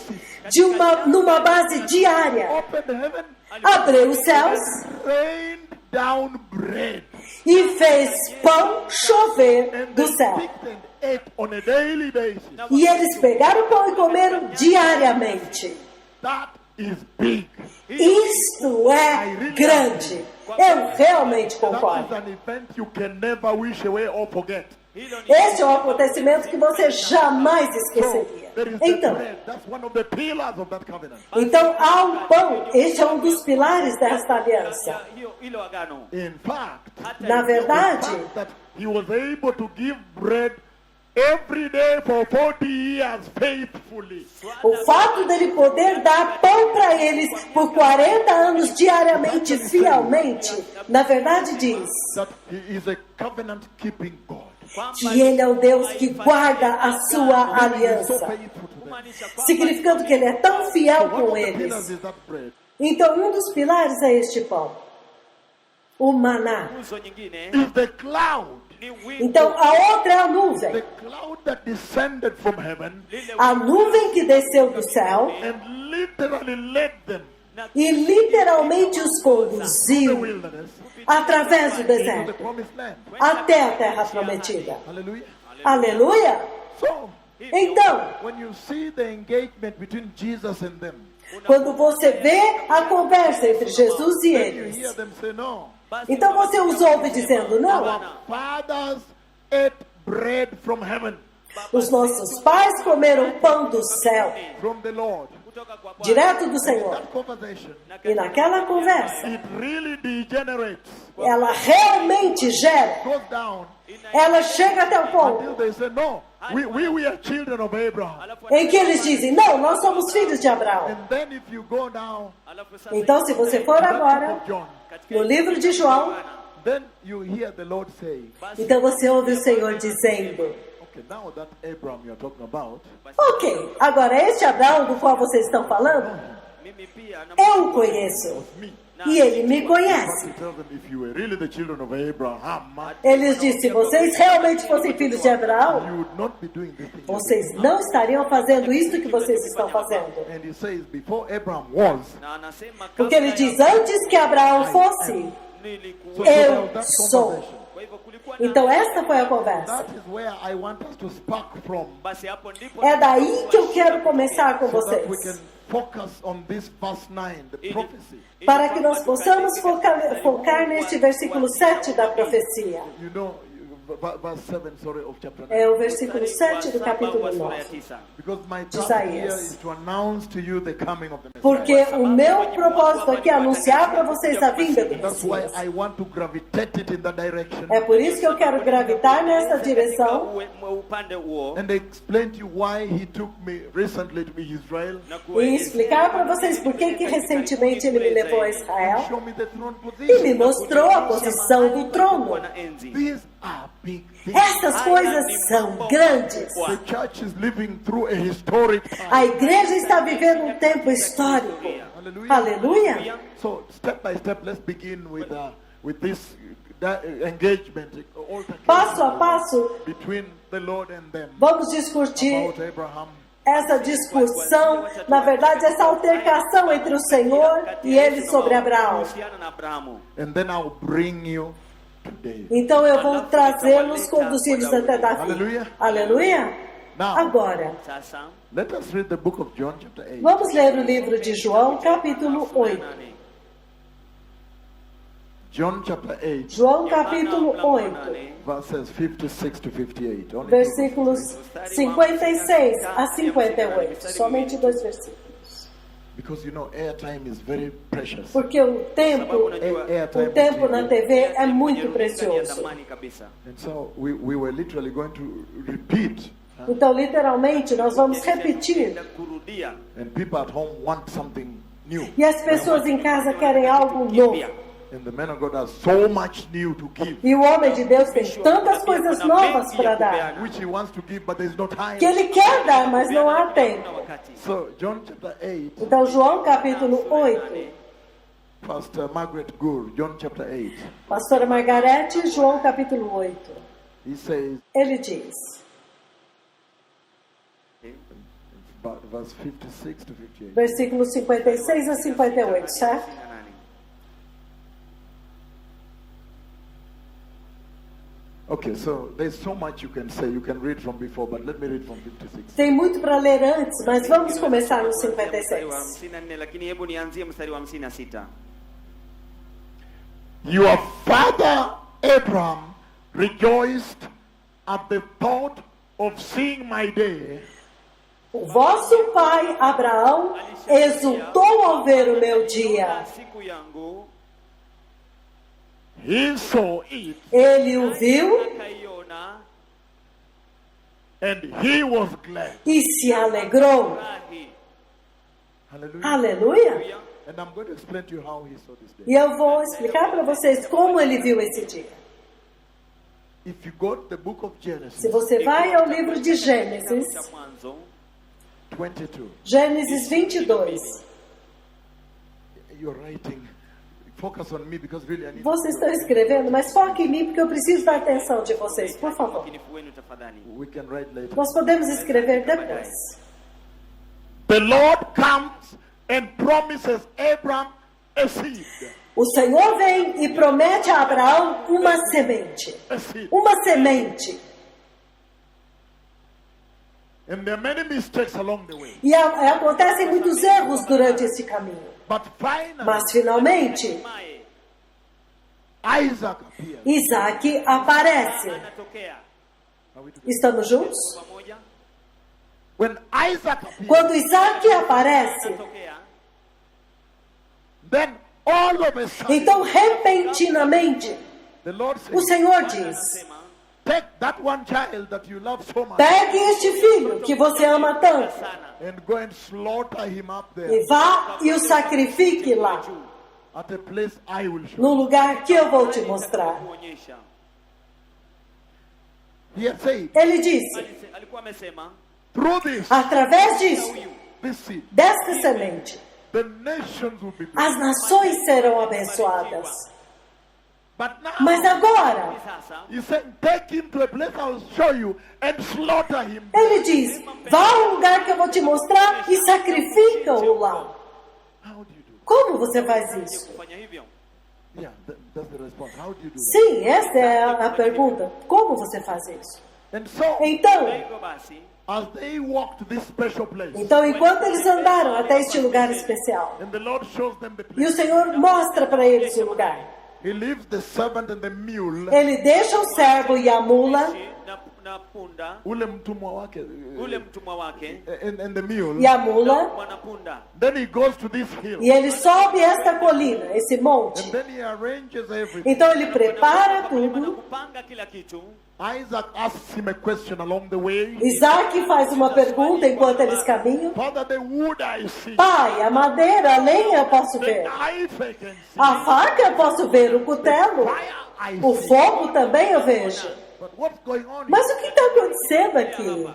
numa base diária, opened heaven, abriu os céus rained down bread, e fez pão chover and do they céu. picked and ate on a daily basis. E eles pegaram o pão e comeram diariamente. That is big. Isto é grande. Eu realmente That concordo. is an event you can never wish away or forget. Este é um acontecimento que você jamais esqueceria. There is the Então, bread. That's one of the pillars of that covenant. há um pão. Este é um dos pilares desta aliança. In fact, Na the verdade, fact that he was able to give bread every day for 40 years faithfully. o fato dele poder dar pão para eles por 40 anos diariamente, fielmente, na verdade diz That he is a covenant keeping God. que ele é o Deus que guarda a sua He is so aliança. faithful to them. significando que ele é tão fiel One com of the pillars eles. is that bread. Então, um dos pilares é este pão, o maná. Nguzo nyingine Is the cloud. ni wingu. Então, a outra é a nuvem. The cloud that descended from heaven Lile A nuvem que desceu do céu and literally led them e literalmente os through the conduziu wilderness através do into the deserto promised land. até a terra prometida. Hallelujah. Aleluia! So, Então, when you see the engagement between Jesus and them, quando você vê a conversa entre Jesus e then you eles, hear them say, no, então você os ouve dizendo, não, our fathers ate bread from heaven, os nossos pais comeram pão do céu, from the Lord. kutoka kwa Bwana. direto do Senhor. That conversation, E naquela conversa, it really degenerates, ela realmente gera, goes down ela chega até o until ponto they say, no, we are children of Abraham. Alafu em que eles dizem, não, nós somos filhos de Abraão. And then if you go now alafu sasa Então, se você for to that book agora of John, no livro de João, then you hear the Lord say, então você ouve o Senhor dizendo, okay, now that Abraham you're talking about, ok, agora este Abraão do qual vocês estão falando, mimi pia na eu o conheço me. e ele me conhece. He tells them, if you were really the children of Abraham, Eles dizem, se vocês realmente fossem filhos de Abraão, you would not be doing this thing. vocês não estariam fazendo isso que vocês estão fazendo. And he says, before Abraham was, na anasema Porque ele diz, antes que Abraão fosse, so nilikuwa. there eu was that sou. conversation. Kwa hivyo kulikuwa na Então esta foi a conversa. That is where I want us to spark from, basi hapo ndipo É daí que eu quero começar com so that we vocês. can focus on this verse 9, the prophecy. Para que nós possamos focar neste versículo 7 da profecia. You know, verse 7, sorry, of chapter 9. É o versículo 7 do capítulo 9. Because my task here Isaías. is to announce to you the coming of the Messiah. Porque o meu propósito aqui é anunciar para vocês a vinda do That's why Messias. I want to gravitate it in that direction É por isso que eu quero gravitar nessa direção upande huo and explain to you why he took me recently to Israel. na e explicar para vocês por que recentemente ele me levou a Israel Show me the throne e me position. mostrou a posição do trono. na enzi. These are big things. Essas coisas são grandes. The church is living through a historic time. A igreja está vivendo um tempo histórico. Hallelujah. Aleluia! So step by step, let's begin with this engagement, Passo a passo, between the Lord and them vamos discutir about Abraham. essa discussão, na verdade, essa altercação entre o Senhor e ele sobre Abraão. Kuhusiana na Abrahamu. And then I'll bring you today. Então eu vou trazê-los, conduzi-los até Davi. Aleluia. Aleluia! Now, Agora, Sasa let us read the book of John, chapter 8. vamos ler o livro de João, capítulo 8. John, chapter 8, João, capítulo 8, verses 56 to 58. Only two. versículos 56 a 58. Somente 2 versículos. Because you know, airtime is very precious. Porque o tempo na TV é muito precioso. And so we were literally going to repeat. Então, literalmente, nós vamos repetir. kurudia And people at home want something new. E as pessoas em casa querem algo novo. And the man of God has so much new to give, E o homem de Deus tem tantas coisas novas para dar. which he wants to give, but there's no time. Que ele quer dar, mas não há tempo. So, John chapter 8, Então, João, capítulo 8. Pastor Margaret Gould, John chapter 8, Pastora Margarete, João, capítulo 8. he says, Ele diz, verse 56 to 58. versículos 56 a 58, certo? Okay, so there's so much you can say. You can read from before, but let me read from 56. Tem muito para ler antes, mas vamos começar no 56. lakini hebu nianzie mstari wa 56. Your father Abraham rejoiced at the thought of seeing my day, O vosso pai Abraão exultou ao ver o meu dia. Siku yangu he saw it, Ele o viu akaiona and he was glad. e se alegrou. furahi. Hallelujah. Aleluia! And I'm going to explain to you how he saw this day. E eu vou explicar para vocês como ele viu esse dia. If you go to the book of Se Genesis, você vai ao livro de Gênesis, Cha mwanzo 22. Gênesis 22. You're writing. Focus on me because really I need Vocês estão escrevendo, mas foque em mim porque eu preciso da atenção de vocês, por favor. Umakinifu wenu tafadhali. We can write later. Nós podemos escrever depois. The Lord comes and promises Abraham a seed. O Senhor vem e promete a Abraão uma semente. A seed. Uma semente. And there are many mistakes along the way. E acontecem muitos erros durante esse caminho. But finally, Mas finalmente, Hatimaye, Isaac appears. Isaac aparece. anatokea. Are we together? Estamos juntos? Pamoja? When Isaac appears, Quando Isaac aparece, Anatokea. then all of a sudden, então repentinamente, the Lord o says, Senhor diz: Anasema, take that one child that you love so much pegue este filho que você ama tanto sana. and go and slaughter him up there e vá e o sacrifique lá, at a place I will show. no lugar que eu vou te mostrar. Kuonyesha. He had said, Ele disse: Alikuwa amesema through this, através disso, this seed, desta semente, the nations will be blessed. as nações serão abençoadas. But now, Mas agora, sasa he said, take him to a place I will show you and slaughter him. ele diz: vá ao lugar que eu vou te mostrar e sacrifica-o lá. How do you do Como você faz isso? kufanya hivyo. that? Yeah, that's the response. How do you do that? Sim, essa é a pergunta. Como você faz isso? And so, Então, Hivyo basi, as they walked to this special place, então enquanto eles andaram até este lugar especial, and the Lord shows them the e o place, Senhor mostra para eles o lugar, he leaves the servant and the mule, ele deixa o servo e a mula na punda, ule mtumwa wake, ule mtumwa wake, and the mule. e a mula, mwanapunda. Then he goes to this hill, e ele sobe esta colina, esse and monte. then he arranges everything. Então ele prepara Na tudo. kupanga kila kitu. Isaac asks him a question along the way. Isaac faz uma pergunta enquanto eles caminham. Father, the wood I see, Pai, a madeira, a lenha eu posso the ver. knife I can see, A faca eu posso ver, o cutelo. fire I O see. fogo também eu vejo. But what's going on? Mas o que está acontecendo aqui?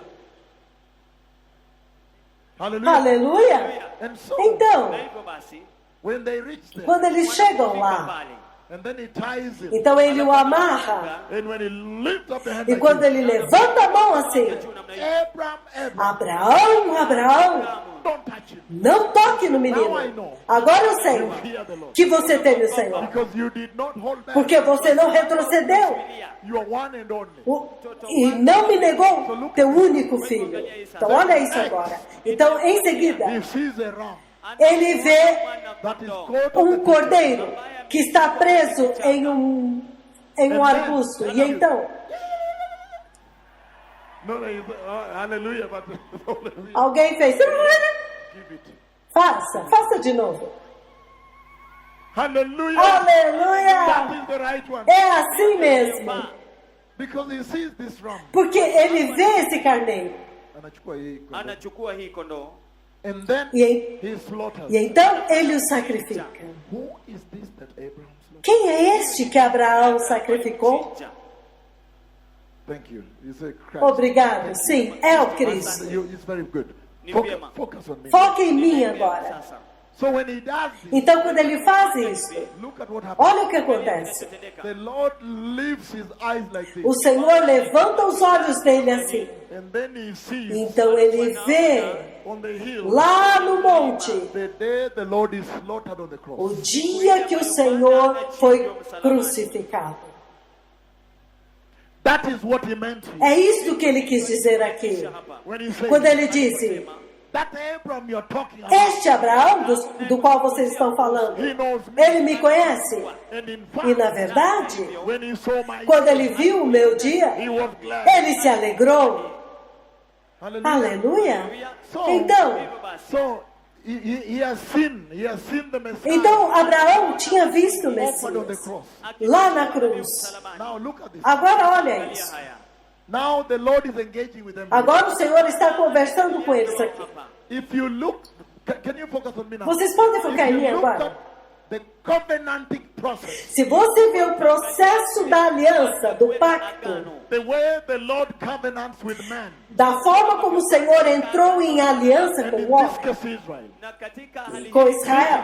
Hallelujah. Aleluia! And so, Então, Na hivyo basi, when they reach there, quando eles chegam fika lá, pale. and then he ties him, então ele o amarra. and when he lifts up the hand, E like quando this, ele levanta a mão assim, Abraham, Abraão, Abraão, don't touch him. não toque no menino. Agora eu sei Fear the Lord. que você teme o Senhor. Because you did not hold back. Porque você não retrocedeu. You are one and only. E não me negou teu único filho. Então olha isso agora. Então em seguida, He sees a ram ele vê that is caught um cordeiro que está preso em um arbusto. E então, No, hallelujah, but alguém fez. give it. Faça de novo. Hallelujah. That Aleluia! is the right one. É assim mesmo. Because he sees this ram. Porque ele vê esse carneiro. Anachukua hii kondoo. Anachukua hii kondoo. And then E he slaughters. então ele o sacrifica. Who is this that Abraham slaughtered? Quem é este que Abraão sacrificou? Chinja. Thank you. You say Christ. Obrigado. Sim, é o Cristo. It's very good. Ni Focus, vyema. focus on me. Foque em mim agora. Sasa. So when he does this, Então, quando ele faz isso, look at what happens. olha o que acontece. The Lord lifts his eyes like this. O Senhor levanta os olhos dele assim. And then he sees Então ele vê on the hill lá no monte the day the Lord is slaughtered on the cross. o dia que o Senhor foi crucificado. That is what he meant here. É isso que ele quis dizer aqui. When he says, Quando ele disse, that Abraham you're talking about, este Abraão do qual vocês estão falando, he knows me. ele me conhece. And in E na fact, verdade, when he saw my quando ele viu o meu dia, he was glad. ele se alegrou. Hallelujah. Aleluia. So, Então, so he has seen the Messiah então Abraão tinha visto o offered on the Messias cross. lá na cruz. Now look at this. Agora olha isso. Now the Lord is engaging with them. Agora o Senhor está conversando com eles aqui. If you look, can you focus on me now? Vocês podem focar em If mim you look agora? at the covenanting process, Se você vê o processo da aliança, do pacto, the way the Lord covenants with man, da forma como o Senhor entrou em aliança and com in o this homem, case Israel, Na katika hali com hii, Israel,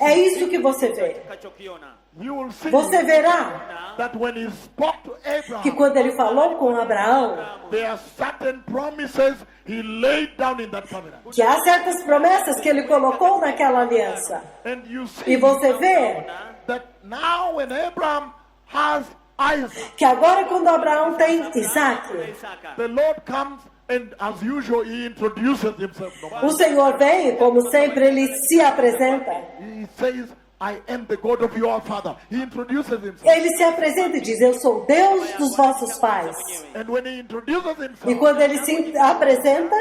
é isso que você vê. utakachokiona you will see Você verá that when he spoke to que Abraham, quando ele falou com Abraão, there are certain promises he laid down in that covenant. que há certas promessas que ele colocou naquela aliança. And you E see você vê that now when Abraham has Isaac, que agora quando Abraão tem Isaac, Isaka. the Lord comes and as usual he introduces himself. No matter. o Senhor vem, como sempre, ele se apresenta. He says, I am the God of your father. He introduces himself. Ele se apresenta e diz, eu sou Deus dos vossos pais. And when he introduces E himself quando ele se apresenta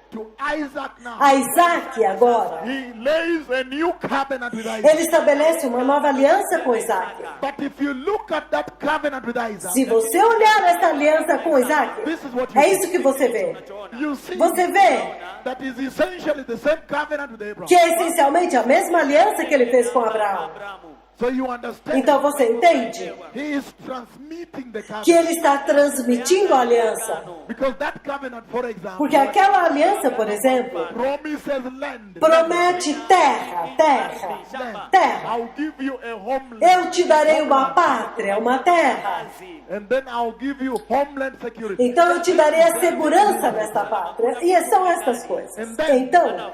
to Isaac now, a Isaac agora, he lays a new covenant with Isaac. ele estabelece uma nova aliança com Isaac. But if you look at that covenant with Isaac, Se você olhar essa aliança com Isaac, this is what you é see. isso que você vê. You see Você vê that is essentially the same covenant with Abraham. que é essencialmente a mesma aliança que ele fez com Abraão. Abramu. So you understand, Então você entende he is transmitting the que covenant. ele está transmitindo a aliança. Because that covenant, for example, Porque aquela aliança, por exemplo, promises land. promete terra, terra, terra. I'll give you a homeland. Eu te darei uma pátria, uma terra. And then I'll give you homeland security. Então eu te darei a segurança nesta pátria. E são estas coisas. Então,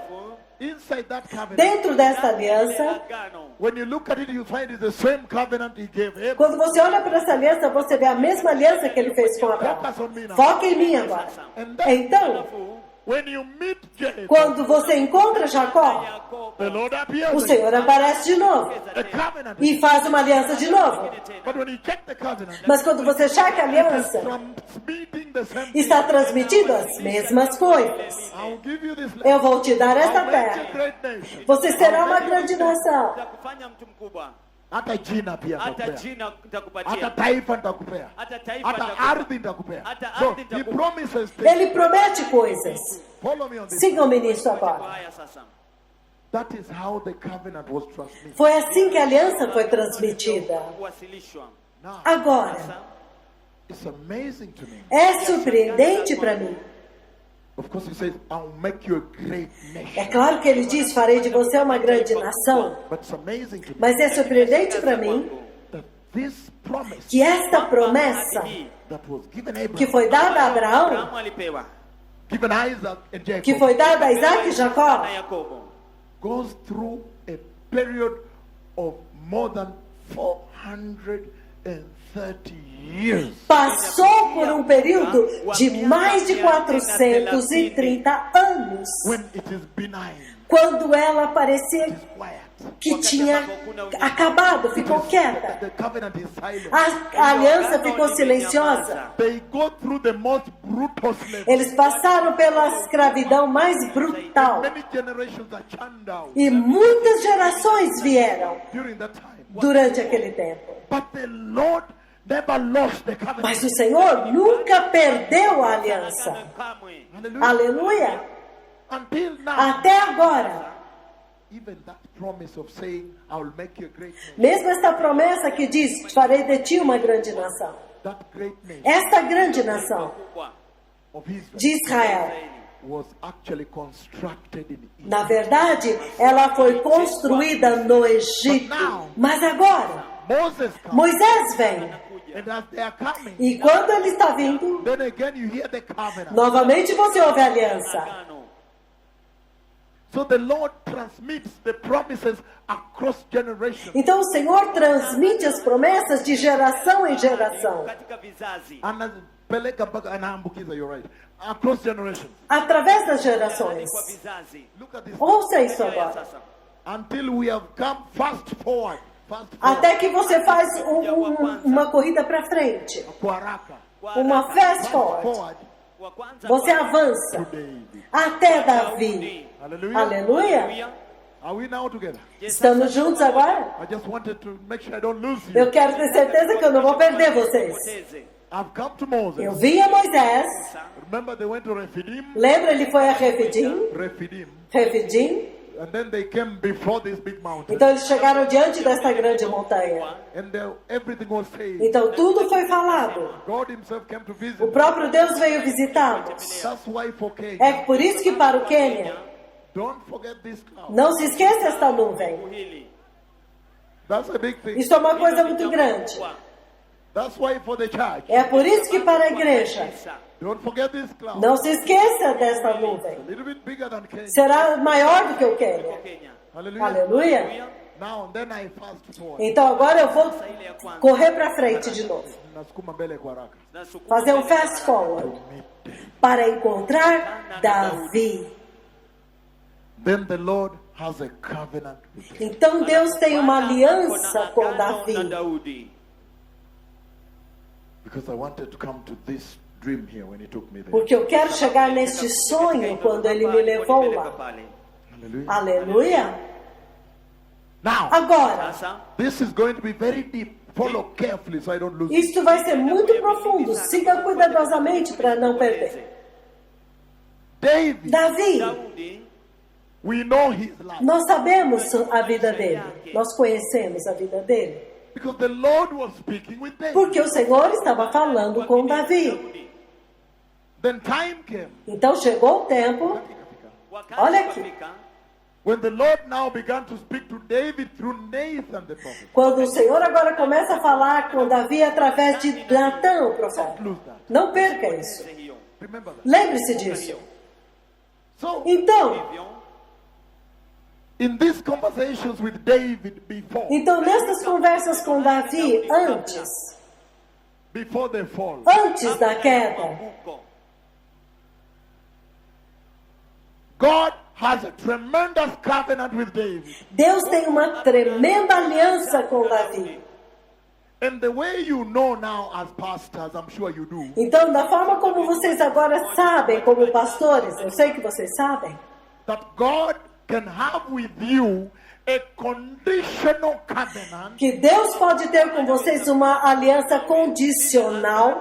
Inside that covenant, dentro desta aliança, Agano. when you look at it, you find it's the same covenant he gave Abraham. quando você olha para essa aliança, você vê a mesma aliança que ele fez com Abraão. Foca em mim agora. Então, When you meet Jacob, quando você encontra Jacó, the Lord appears o again. Senhor aparece de novo A covenant. e faz uma aliança de novo. But when you check the covenant, Mas quando você checa a aliança, transmitting the same está transmitindo as mesmas coisas. I'll give you this land. Eu vou te dar esta I'll make you a terra. great nation. Você será uma grande nação. Nitakufanya mtu mkubwa. Hata jina pia Hata nitakupea. jina Hata nitakupatia. taifa nitakupea. Hata taifa Hata nitakupa. ardhi nitakupea. Hata So ardhi he nitakupa. promises things. Ele promete coisas. Follow me on this. Sigam-me nisso agora. Haya sasa. That is how the covenant was transmitted. Foi assim que a aliança foi transmitida. Kuwasilishwa. Now, Agora, it's amazing to me. é surpreendente para mim. Of course, he says, I'll make you a great É nation. claro que ele diz, farei de você uma grande nação. But it's amazing to me Mas é surpreendente para mim that this promise que esta promessa that was given que Abraham, foi dada a Abraão, Abrahamu alipewa given Isaac and que Jacob, foi dada a Isaac e Jacó, na Yakobo. goes through a period of more than 430 years. passou por um período de mais de 430 anos, When it is benign, quando ela parecia quiet. que tinha acabado, ficou quieta. The covenant is silent. A aliança ficou silenciosa. They go through the most brutal slavery. Eles passaram pela escravidão mais brutal. Many generations are churned out E muitas gerações vieram during that time. durante aquele tempo. But the Lord never lost the covenant. Mas o Senhor nunca perdeu a aliança. Kamwe. Hallelujah. Aleluia! Until now, Até agora, even that promise of saying, I will make you a great nation, mesmo esta promessa que diz, farei de ti uma grande nação. that great nation Esta grande nação Kubwa. of Israel de Israel, was actually constructed in Egypt. na verdade, ela foi construída no Egito. Mas agora, Moses comes, Moisés vem. and as they are coming, E quando ele está vindo, then again you hear the covenant. novamente você ouve a aliança. Agano. So the Lord transmits the promises across generations. Então o Senhor transmite as promessas de geração em geração, Katika vizazi. Anapeleka mpaka anaambukiza, you're right. Across generations. através das gerações. Kwa vizazi. Look at this. Ouça isso Haya agora. sasa. Until we have come fast forward. Fast forward. Até que você faz uma corrida para frente, Kwa haraka. uma fast Fast forward. forward Wa kwanza Você kwa avança to David. até Davi. Hallelujah. Aleluia! Are we now together? Estamos juntos agora? I just wanted to make sure I don't lose you. Eu quero ter certeza que eu não vou perder vocês. Poteze. I've come to Moses. Eu vi a Moisés. Remember they went to Rephidim? Lembra, ele foi a Refidim. Rephidim. Refidim. And then they came before this big mountain. Então eles chegaram diante desta grande montanha. And everything was said. Então tudo foi falado. God himself came to visit. O próprio Deus veio visitá-los. That's why for Kenya, É por isso que para o Quênia, don't forget this cloud. não se esqueça esta nuvem. That's a big thing. Isso é uma coisa muito grande. That's why for the church, É por isso que para a igreja, don't forget this cloud. não se esqueça desta nuvem. A little bit bigger than Kenya. Será maior do que o Quênia. Hallelujah. Aleluia. Now then I fast forward. Então agora eu vou correr para frente de novo. Nasukuma mbele kwa haraka. Fazer um fast forward para encontrar Davi. Then the Lord has a covenant with him. Então Deus tem uma aliança com Davi. Because I wanted to come to this dream here when he took me there. Porque eu quero chegar neste sonho quando ele me levou lá. Hallelujah. Aleluia. Now, Agora, this is going to be very deep. Follow carefully so I don't lose it. isto vai ser muito profundo. Siga cuidadosamente para não perder. David, Davi, we know his life. nós sabemos a vida dele. Nós conhecemos a vida dele. Because the Lord was speaking with David. Porque o Senhor estava falando com Davi. Then time came. Então chegou o tempo. Olha aqui. When the Lord now began to speak to David through Nathan the prophet. Quando o Senhor agora começa a falar com Davi através de Natã, o profeta. Lose that. Não perca isso. Remember that. Lembre-se disso. So, Então, in these conversations with David nessas conversas com Davi, before the fall, antes da queda, God has a tremendous covenant with David. Deus tem uma tremenda aliança com Davi. And the way you know now as pastors, I'm sure you do, Então, da forma como vocês agora sabem, como pastores, eu sei que vocês sabem, that God can have with you a conditional covenant. que Deus pode ter com vocês uma aliança condicional,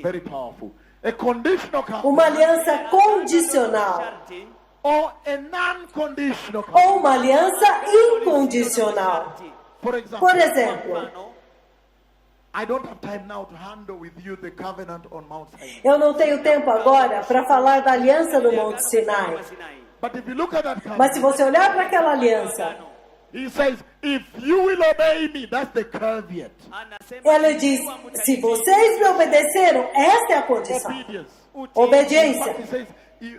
Very powerful. A conditional covenant uma aliança condicional, or a non-conditional covenant. ou uma aliança incondicional. For example, Por exemplo, I don't have time now to handle with you the covenant on Mount Sinai. eu não tenho tempo agora para falar da aliança do Monte Sinai. But if you look at that Mas se covenant, você olhar para aquela aliança, he says, if you will obey me, that's the caveat. ele diz: se vocês me obedeceram, esta é a condição. Obedience. Obediência. He says,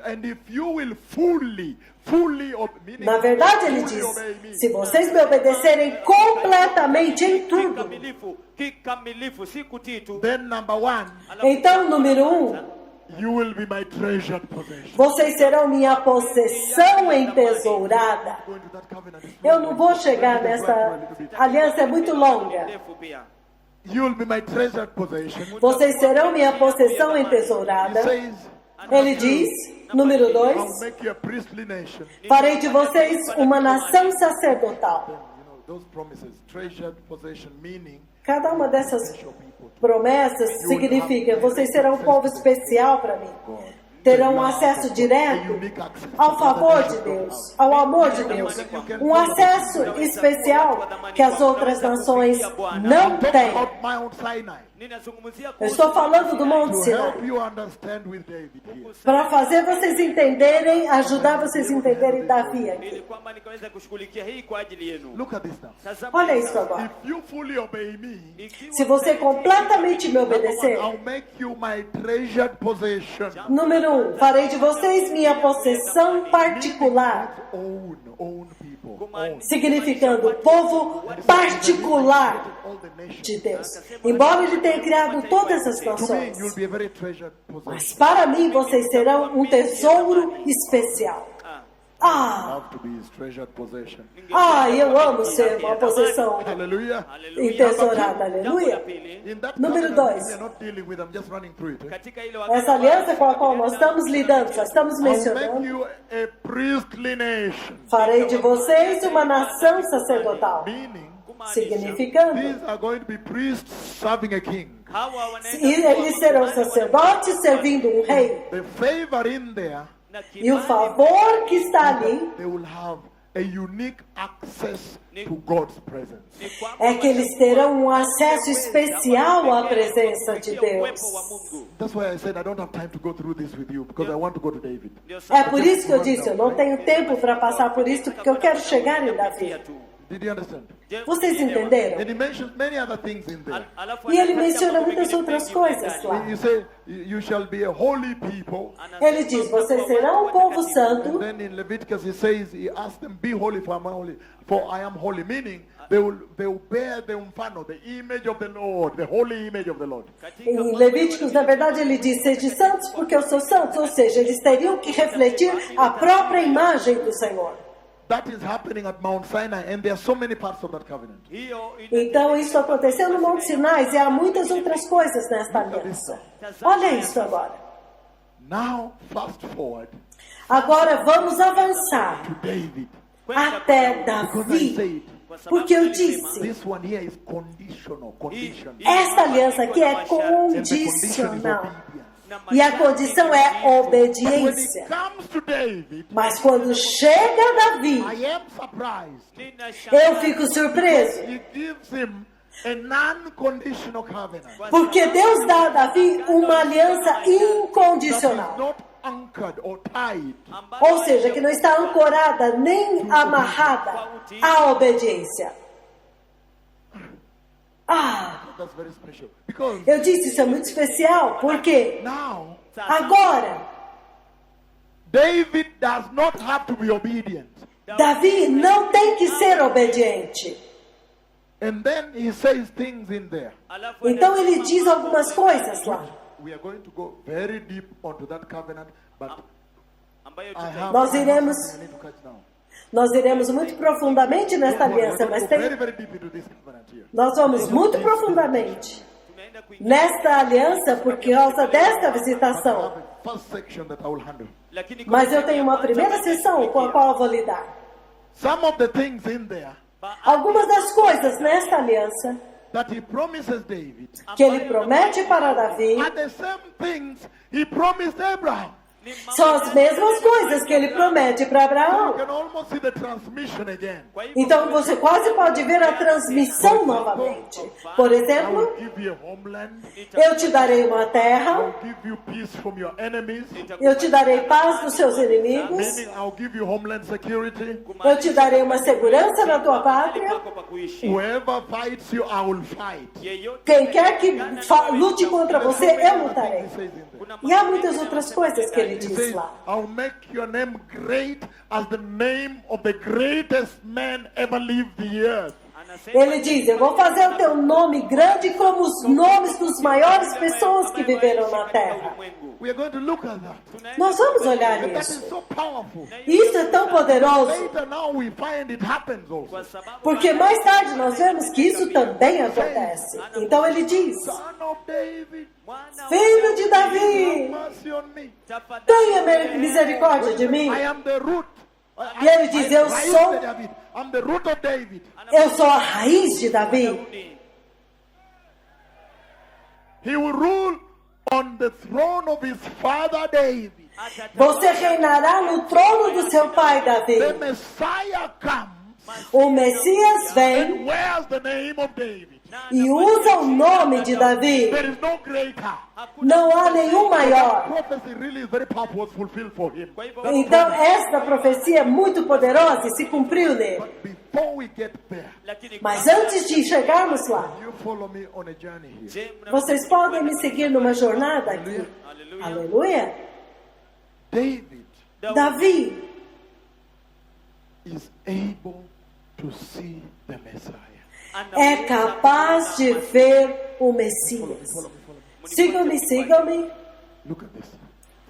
and if you will meaning Na verdade, ele fully diz: obey me, se vocês me obedecerem completamente em tudo. then number one, Então, número 1, you will be my treasured possession. vocês serão minha possessão entesourada. Going to that covenant is Eu não vou chegar nessa aliança, é muito longa. You will be my treasured possession. Vocês serão minha possessão He entesourada. says, Ele diz, número I'll 2, make you a priestly nation. farei de vocês uma nação sacerdotal. You know, those promises, treasured possession, meaning Cada uma dessas special people. promessas significa: vocês serão um povo especial para mim. Terão acesso direto ao favor de Deus, ao amor de Deus. Um acesso especial que as outras nações não Talk têm. about Mount Sinai. Eu estou falando do Monte To Sinai. help you understand with David here. Para fazer vocês entenderem, ajudar vocês a entenderem Davi aqui. Look at this now. Olha isso agora. If you fully obey me, Se você completamente me obedecer, I'll make you my treasured possession. número 1, farei de vocês minha possessão particular, Own people. Own. significando povo particular All the nations. de Deus. Embora Ele tenha criado todas as To me, nações, you'll be a very treasured mas possession. para mim vocês serão um tesouro especial. Love to be his treasured possession. Eu amo ser uma possessão Hallelujah. entesourada, aleluia. In that Número covenant 2. we are not dealing with, I'm just running through it. Essa aliança com a qual nós estamos lidando, só estamos I'll make mencionando, you a priestly nation. farei de vocês uma nação sacerdotal, Meaning, significando, these are going to be priests serving a king. e eles serão sacerdotes servindo um rei. The favor in there E o favor que está ali they will have a unique access to God's presence. é que eles terão um acesso especial à presença de Deus. That's why I said I don't have time to go through this with you because I want to go to David. É por isso que eu disse, eu não tenho tempo para passar por isso, porque eu quero chegar em Davi. Did you understand? Vocês entenderam? And he mentions many other things in there. E ele menciona muitas outras coisas lá. You say, you shall be a holy people. Ele diz, vocês serão um povo And santo. then in Leviticus he says, he asks them, be holy for I am holy. Meaning, they will bear the umfano, the image of the Lord, the holy image of the Lord. Em Levíticos, na verdade, ele diz, sede santos porque eu sou santo. Ou seja, eles teriam que refletir a própria imagem do Senhor. That is happening at Mount Sinai, and there are so many parts of that covenant. Então, isso aconteceu no Monte Sinai e há muitas outras coisas nesta aliança. Olha isso agora. Now, fast forward Agora vamos avançar to David. até Because I Davi. said, Porque eu disse, this one here is conditional. esta aliança aqui é And the condition is condicional. obedience. E a condição é But when it obediência. comes to David, Mas quando chega Davi, I am surprised. eu fico surpreso. He gives him a non-conditional covenant. Porque Deus dá a Davi uma aliança That is incondicional. not anchored or tied. Ou seja, que não está ancorada nem amarrada à obediência. That's very special. Because Eu disse isso é muito especial, porque now, agora David does not have to be obedient. Davi não tem que ser obediente. And then he says things in there. Então ele diz algumas coisas lá. We are going to go very deep onto that covenant, but I have Nós iremos- something I need to catch now. Nós iremos muito profundamente nesta Don't worry, aliança, we're mas going to go tem, very deep into this covenant here. nós vamos muito profundamente nesta aliança por causa desta I have visitação. a first section that I will handle. Mas eu tenho uma primeira sessão com a qual eu vou lidar. Some of the things in there Algumas das coisas nesta aliança that he promises David que ele promete para Davi are the same things he promised Abraham. são as mesmas coisas que ele promete para You Abraão. can almost see the transmission again. Então você quase pode ver a transmissão novamente. Por I exemplo, will give you a homeland. eu te darei uma I terra, will give you peace from your enemies. eu te darei paz dos seus inimigos, Meaning I'll give you homeland security. eu te darei uma segurança na tua pátria. Whoever fights you, I will fight. Quem quer que lute contra você, eu lutarei. E há muitas outras coisas que ele He diz says, lá. I'll make your name great as the name of the greatest man ever lived the earth. Ele diz, eu vou fazer o teu nome grande como os nomes dos maiores pessoas que viveram na terra. We are going to look at that. Nós vamos olhar And that is isso. so powerful. Isso é tão poderoso, Later now we find it happens also. porque mais tarde nós vemos que isso também acontece. Então ele diz, Son of David, filho de have Davi, mercy on me. tenha misericórdia de mim. I am the root. E ele diz, eu Rise sou- of David. I'm the root of David. Eu sou a raiz de Davi. He will rule on the throne of his father David. Você reinará no trono do seu pai Davi. The Messiah comes O Messias vem and wears the name of David. e usa o nome de Davi. There is no greater. Não há nenhum maior. Prophecy really is very powerful, was fulfilled for him. Então, esta profecia é muito poderosa e se cumpriu nele. Before we get there, Mas antes de chegarmos lá, you follow me on a journey here. vocês podem me seguir numa jornada aqui. Aleluia. David Davi is able to see the Messiah. é capaz de ver o Messias. Sigam-me, sigam-me. Look at this.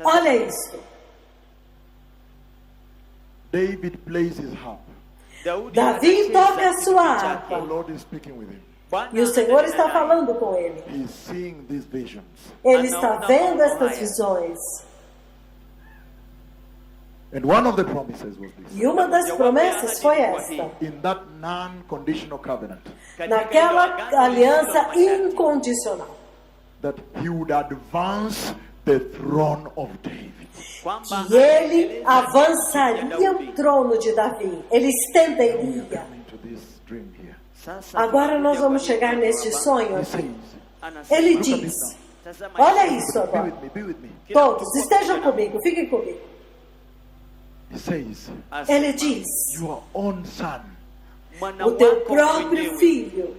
Olha isso. David plays his harp. Davi toca a sua The harpa. Lord is speaking with him. E o Senhor está falando com ele. He's seeing these visions. Ele está vendo estas visões. And one of the promises was this. E uma das promessas foi esta. In that non-conditional covenant, Naquela aliança incondicional. that he would advance the throne of David. kwamba que ele anaendeleza avançaria ya o Daudi. trono de Davi. Ele estenderia. Coming to this dream here. Sasa Agora tunakuja nós vamos kwa chegar ndoto nesse hapa. sonho He aqui. says, Anasema, Ele Look at diz, this tazama olha hivi. isso be agora. with me, be with me. Todos, estejam comigo, fiquem comigo. He says, Asema, Ele diz, your own son mwana o teu wako próprio mwenyewe filho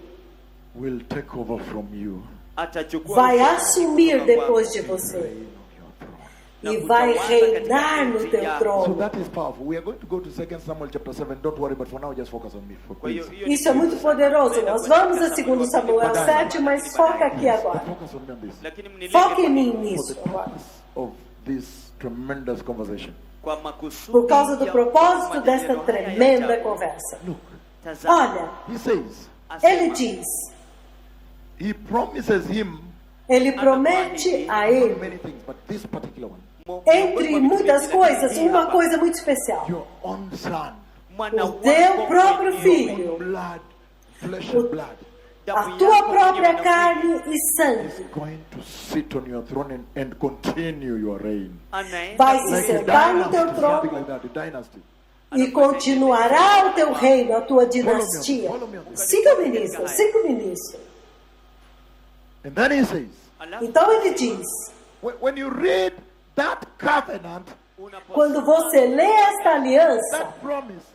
will take over from you atachukua vai ufalme assumir kutoka depois kwako de você reign of your throne. e vai reinar no teu So trono. that is powerful. We are going to go to 2 Samuel chapter 7. Don't worry, but for now, just focus on me. For Kwa hiyo please. hiyo ni Isso é muito poderoso. Nós vamos a 2 Samuel 7, mas foca aqui But agora. focus on me on this. lakini mnileke Foque em mim For nisso the agora. purpose of this tremendous conversation. kwa makusudi Por causa do ya propósito maneno desta haya ya tremenda ajabu. conversa. Look, Tazama, Olha, he says, ele asema, diz, he promises him ele promete a ele, many things, but this particular one, entre muitas coisas, uma coisa muito especial. your own son, mwana O wako teu próprio mwenyewe, filho, blood, flesh and blood, a damu tua yako própria mwenyewe na carne e is sangue, going to sit on your throne and continue your reign. anaenda vai se kuishi Like a sentar no dynasty, teu something trono like that, a dynasty. e continuará o teu reino, a tua dinastia. Follow me on this. Siga-me nisso, siga-me nisso. And then he says, Alafu, Então ele diz, when you read that covenant, unaposoma quando você lê esta aliança, that promise,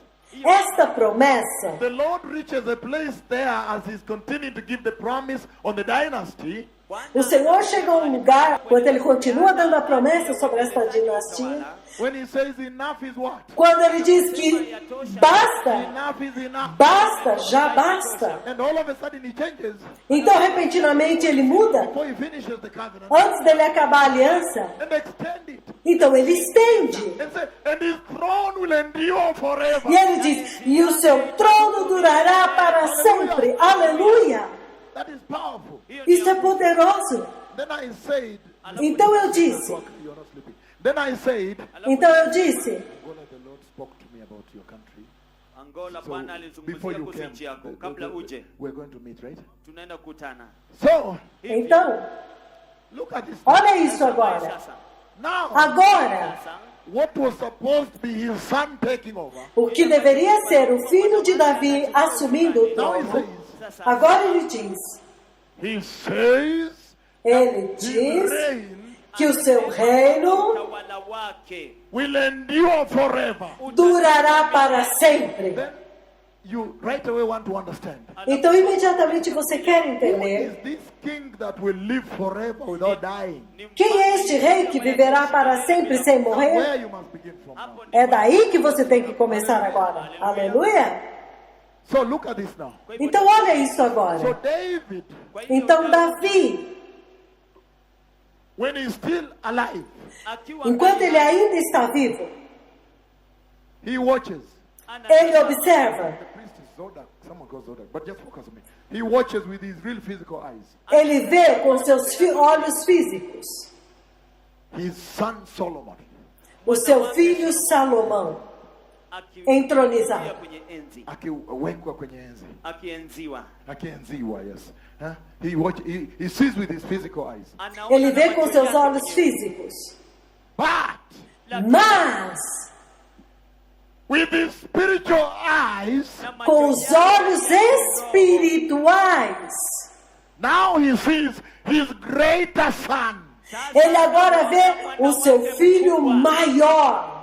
esta promessa, the Lord reaches a place there as he's continuing to give the promise on the dynasty. o Senhor chega a um lugar, quando ele continua dando a promessa sobre esta dinastia, When he says enough is what? quando ele diz que basta, Enough is enough. basta, já basta. And all of a sudden he changes Então, repentinamente, ele muda, before he finishes the covenant antes dele acabar a aliança, and extend it. então ele estende. And say, and his throne will endure forever. E ele diz, e o seu trono durará para sempre. Aleluia! That is powerful. Isso é poderoso. Then I said, Então eu disse, you're not sleeping. Then I said, então eu disse, Angola, the Lord spoke to me about your country. Angola So Bwana before alizungumzia you kuhusu came, nchi yako kabla uje we're going to meet, right? tunaenda kukutana. So então, look at this. olha isso agora. Sasa Now, Agora, sasa what was supposed to be his son taking over? o que deveria ser o filho de Davi assumindo o Now he trono, says, agora ele diz, he says, ele his diz reign que o seu reino utawala wake will endure forever. durará para sempre. Then you right away want to understand. Então, imediatamente você quer Who entender is this king that will live forever without dying? quem é este rei que viverá para sempre sem morrer? Where you must begin from now. É daí que você tem que começar agora. Aleluia! So look at this now. Então, olha isso So agora. David, Então, Davi, when he's still alive, akiwa enquanto ele ainda está vivo, he watches. ele observa, The priest is Zodak. Someone calls Zodak, but just focus on me. He watches with his real physical eyes. ele vê com seus olhos físicos His son Solomon. o seu filho Salomão entronizado. kwenye enzi Akiwekwa kwenye enzi. akienziwa Akienziwa, yes. Huh? He sees with his physical eyes. Anaona Ele na vê macho com seus yake olhos mwenyewe. físicos. But Mas, with his spiritual eyes, Na macho com os yake olhos espirituais, now he sees his greater son. ele agora vê o seu filho maior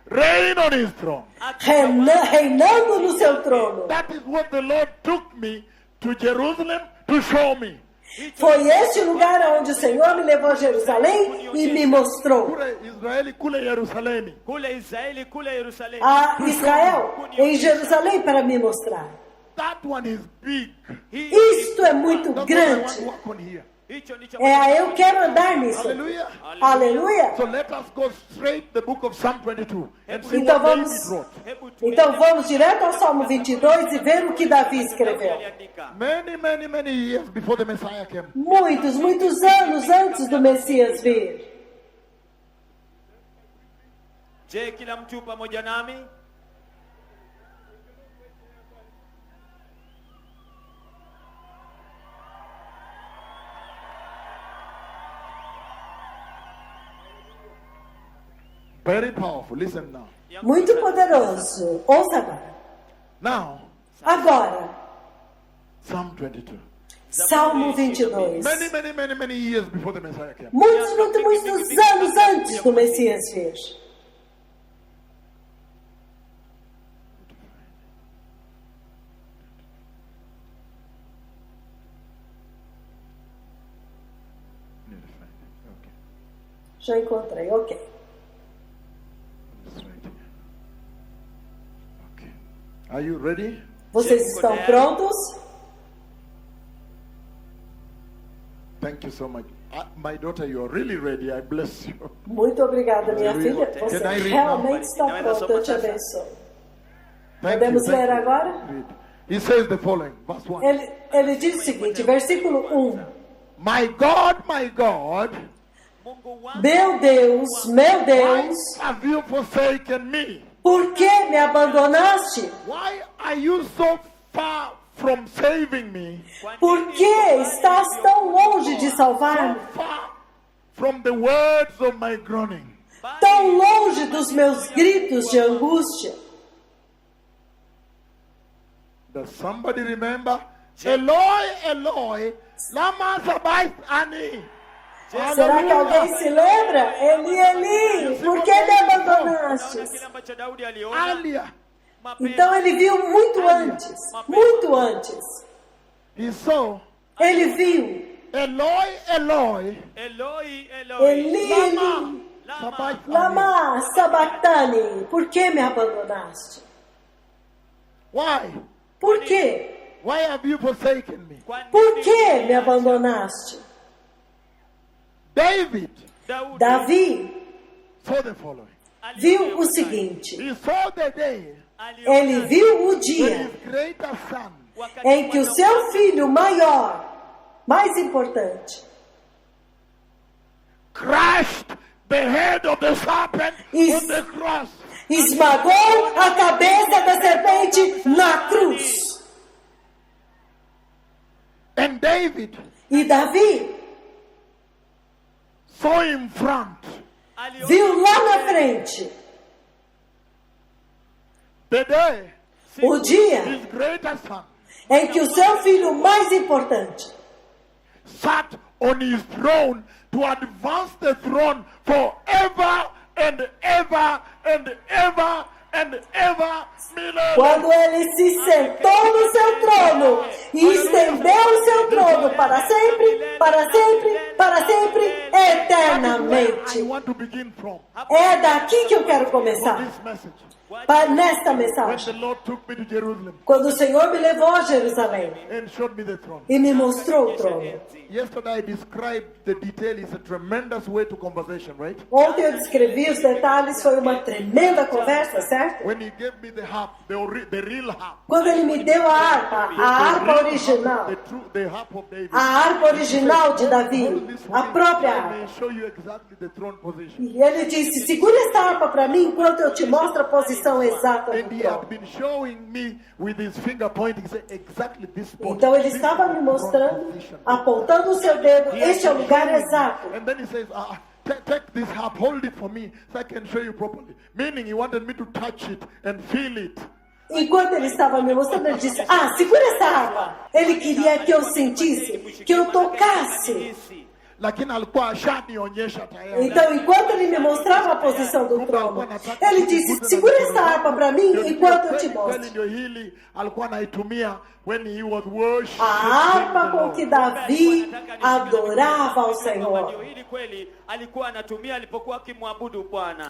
Reign on his throne. reinando no seu trono. That is what the Lord took me to Jerusalem to show me. Foi este lugar onde o Senhor me levou a Jerusalém e me mostrou Kule Israeli, kule Yerusalemi. kule Israeli kule Yerusalemu a Israel em Jerusalém para me mostrar. That one is big. Isto é muito That's what I want to grande. work on here. hicho ndicho Eu quero andar nisso. Hallelujah. Aleluia. So let us go straight the book of Psalm 22 and see Então what vamos, David wrote. hebu então vamos direto ao Salmo 22 e ver o que Davi escreveu. aliandika Many years before the Messiah came. Muitos anos antes do Messias vir. je kila mtu pamoja nami Very powerful. Listen now. Muito poderoso. Ouça agora. Now, Agora, Psalm 22. Salmo 22. Many years before the Messiah came. Muitos anos antes do Messias vir. Need to find it. Okay. Já encontrei, ok. It's right here. Okay. Are you ready? Vocês estão prontos? Thank you so much. My daughter, you are really ready. I bless you. Muito obrigada, minha filha. Você Can I read realmente now? está pronta. Eu te abençoe. Thank Podemos you, thank ler you. agora? Read. He says the following, verse 1. Ele diz o seguinte, versículo 1. My God, Mungu wangu, Meu Deus, why have you forsaken me? por que me abandonaste? Why are you so far from saving me? Por que estás tão longe de So salvar-me? far from the words of my groaning. Tão longe dos meus gritos de angústia? Does somebody remember? Eloi, Eloi, lama sabachthani. Será que alguém se lembra? Eli, Eli, por que me abandonaste? kile ambacho Daudi aliona Earlier, mapema. Então ele viu muito antes, muito antes. he saw, Ele viu, Eloi, Eloi, Eloi, Eloi, Eli, Eli, sabachthani. lama sabachthani, por que me abandonaste? Why? Por quê? Why have you forsaken me? Kwa nini Por que me abandonaste? David Davi saw the following. viu o seguinte, He saw the day ele viu o when dia his greater son em que o seu filho maior, mais importante, crushed the head of the serpent on the cross. esmagou a cabeça da serpente na cruz. And David E Davi saw in front viu lá na frente the day o dia his greater son em que o seu filho mais importante sat on his throne to advance the throne forever and ever and ever and ever. quando ele se sentou no seu trono e estendeu o seu trono para sempre, para sempre, para sempre, I eternamente. want to begin from É daqui que eu quero começar, this message. nesta When the mensagem. Lord took me to Jerusalem Quando o Senhor me levou a Jerusalém and showed me the throne. e me mostrou o trono. Yesterday I described the detail. It's a tremendous way to conversation, right? Ontem eu descrevi os detalhes, foi uma tremenda conversa, certo? When he gave me the harp, the real harp. Quando ele me deu a harpa original, The harp of David. a harpa original de Davi, Hold this for a me. própria I harpa. may show you exactly the throne position. E ele disse, segura esta harpa para mim enquanto eu te mostro a posição exata And do he had trono. been showing me with his finger pointing, he said, exactly this spot. Então ele This estava is me the mostrando, throne position. apontando o seu dedo, este é o lugar exato. And then he says, take this harp, hold it for me so I can show you properly. Meaning he wanted me to touch it and feel it. Enquanto ele estava me mostrando, ele disse, segura essa harpa. Ele queria que eu sentisse, que eu tocasse. Lakini alikuwa ashanionyesha tayari. Então, enquanto ele me mostrava a posição do trono, ele disse, segura essa harpa para mim enquanto eu te Kweli mostro. ndio hili alikuwa anaitumia when he was worshiping A harpa the com Lord. que Davi adorava ao Senhor. Hili kweli alikuwa anatumia alipokuwa akimwabudu Bwana.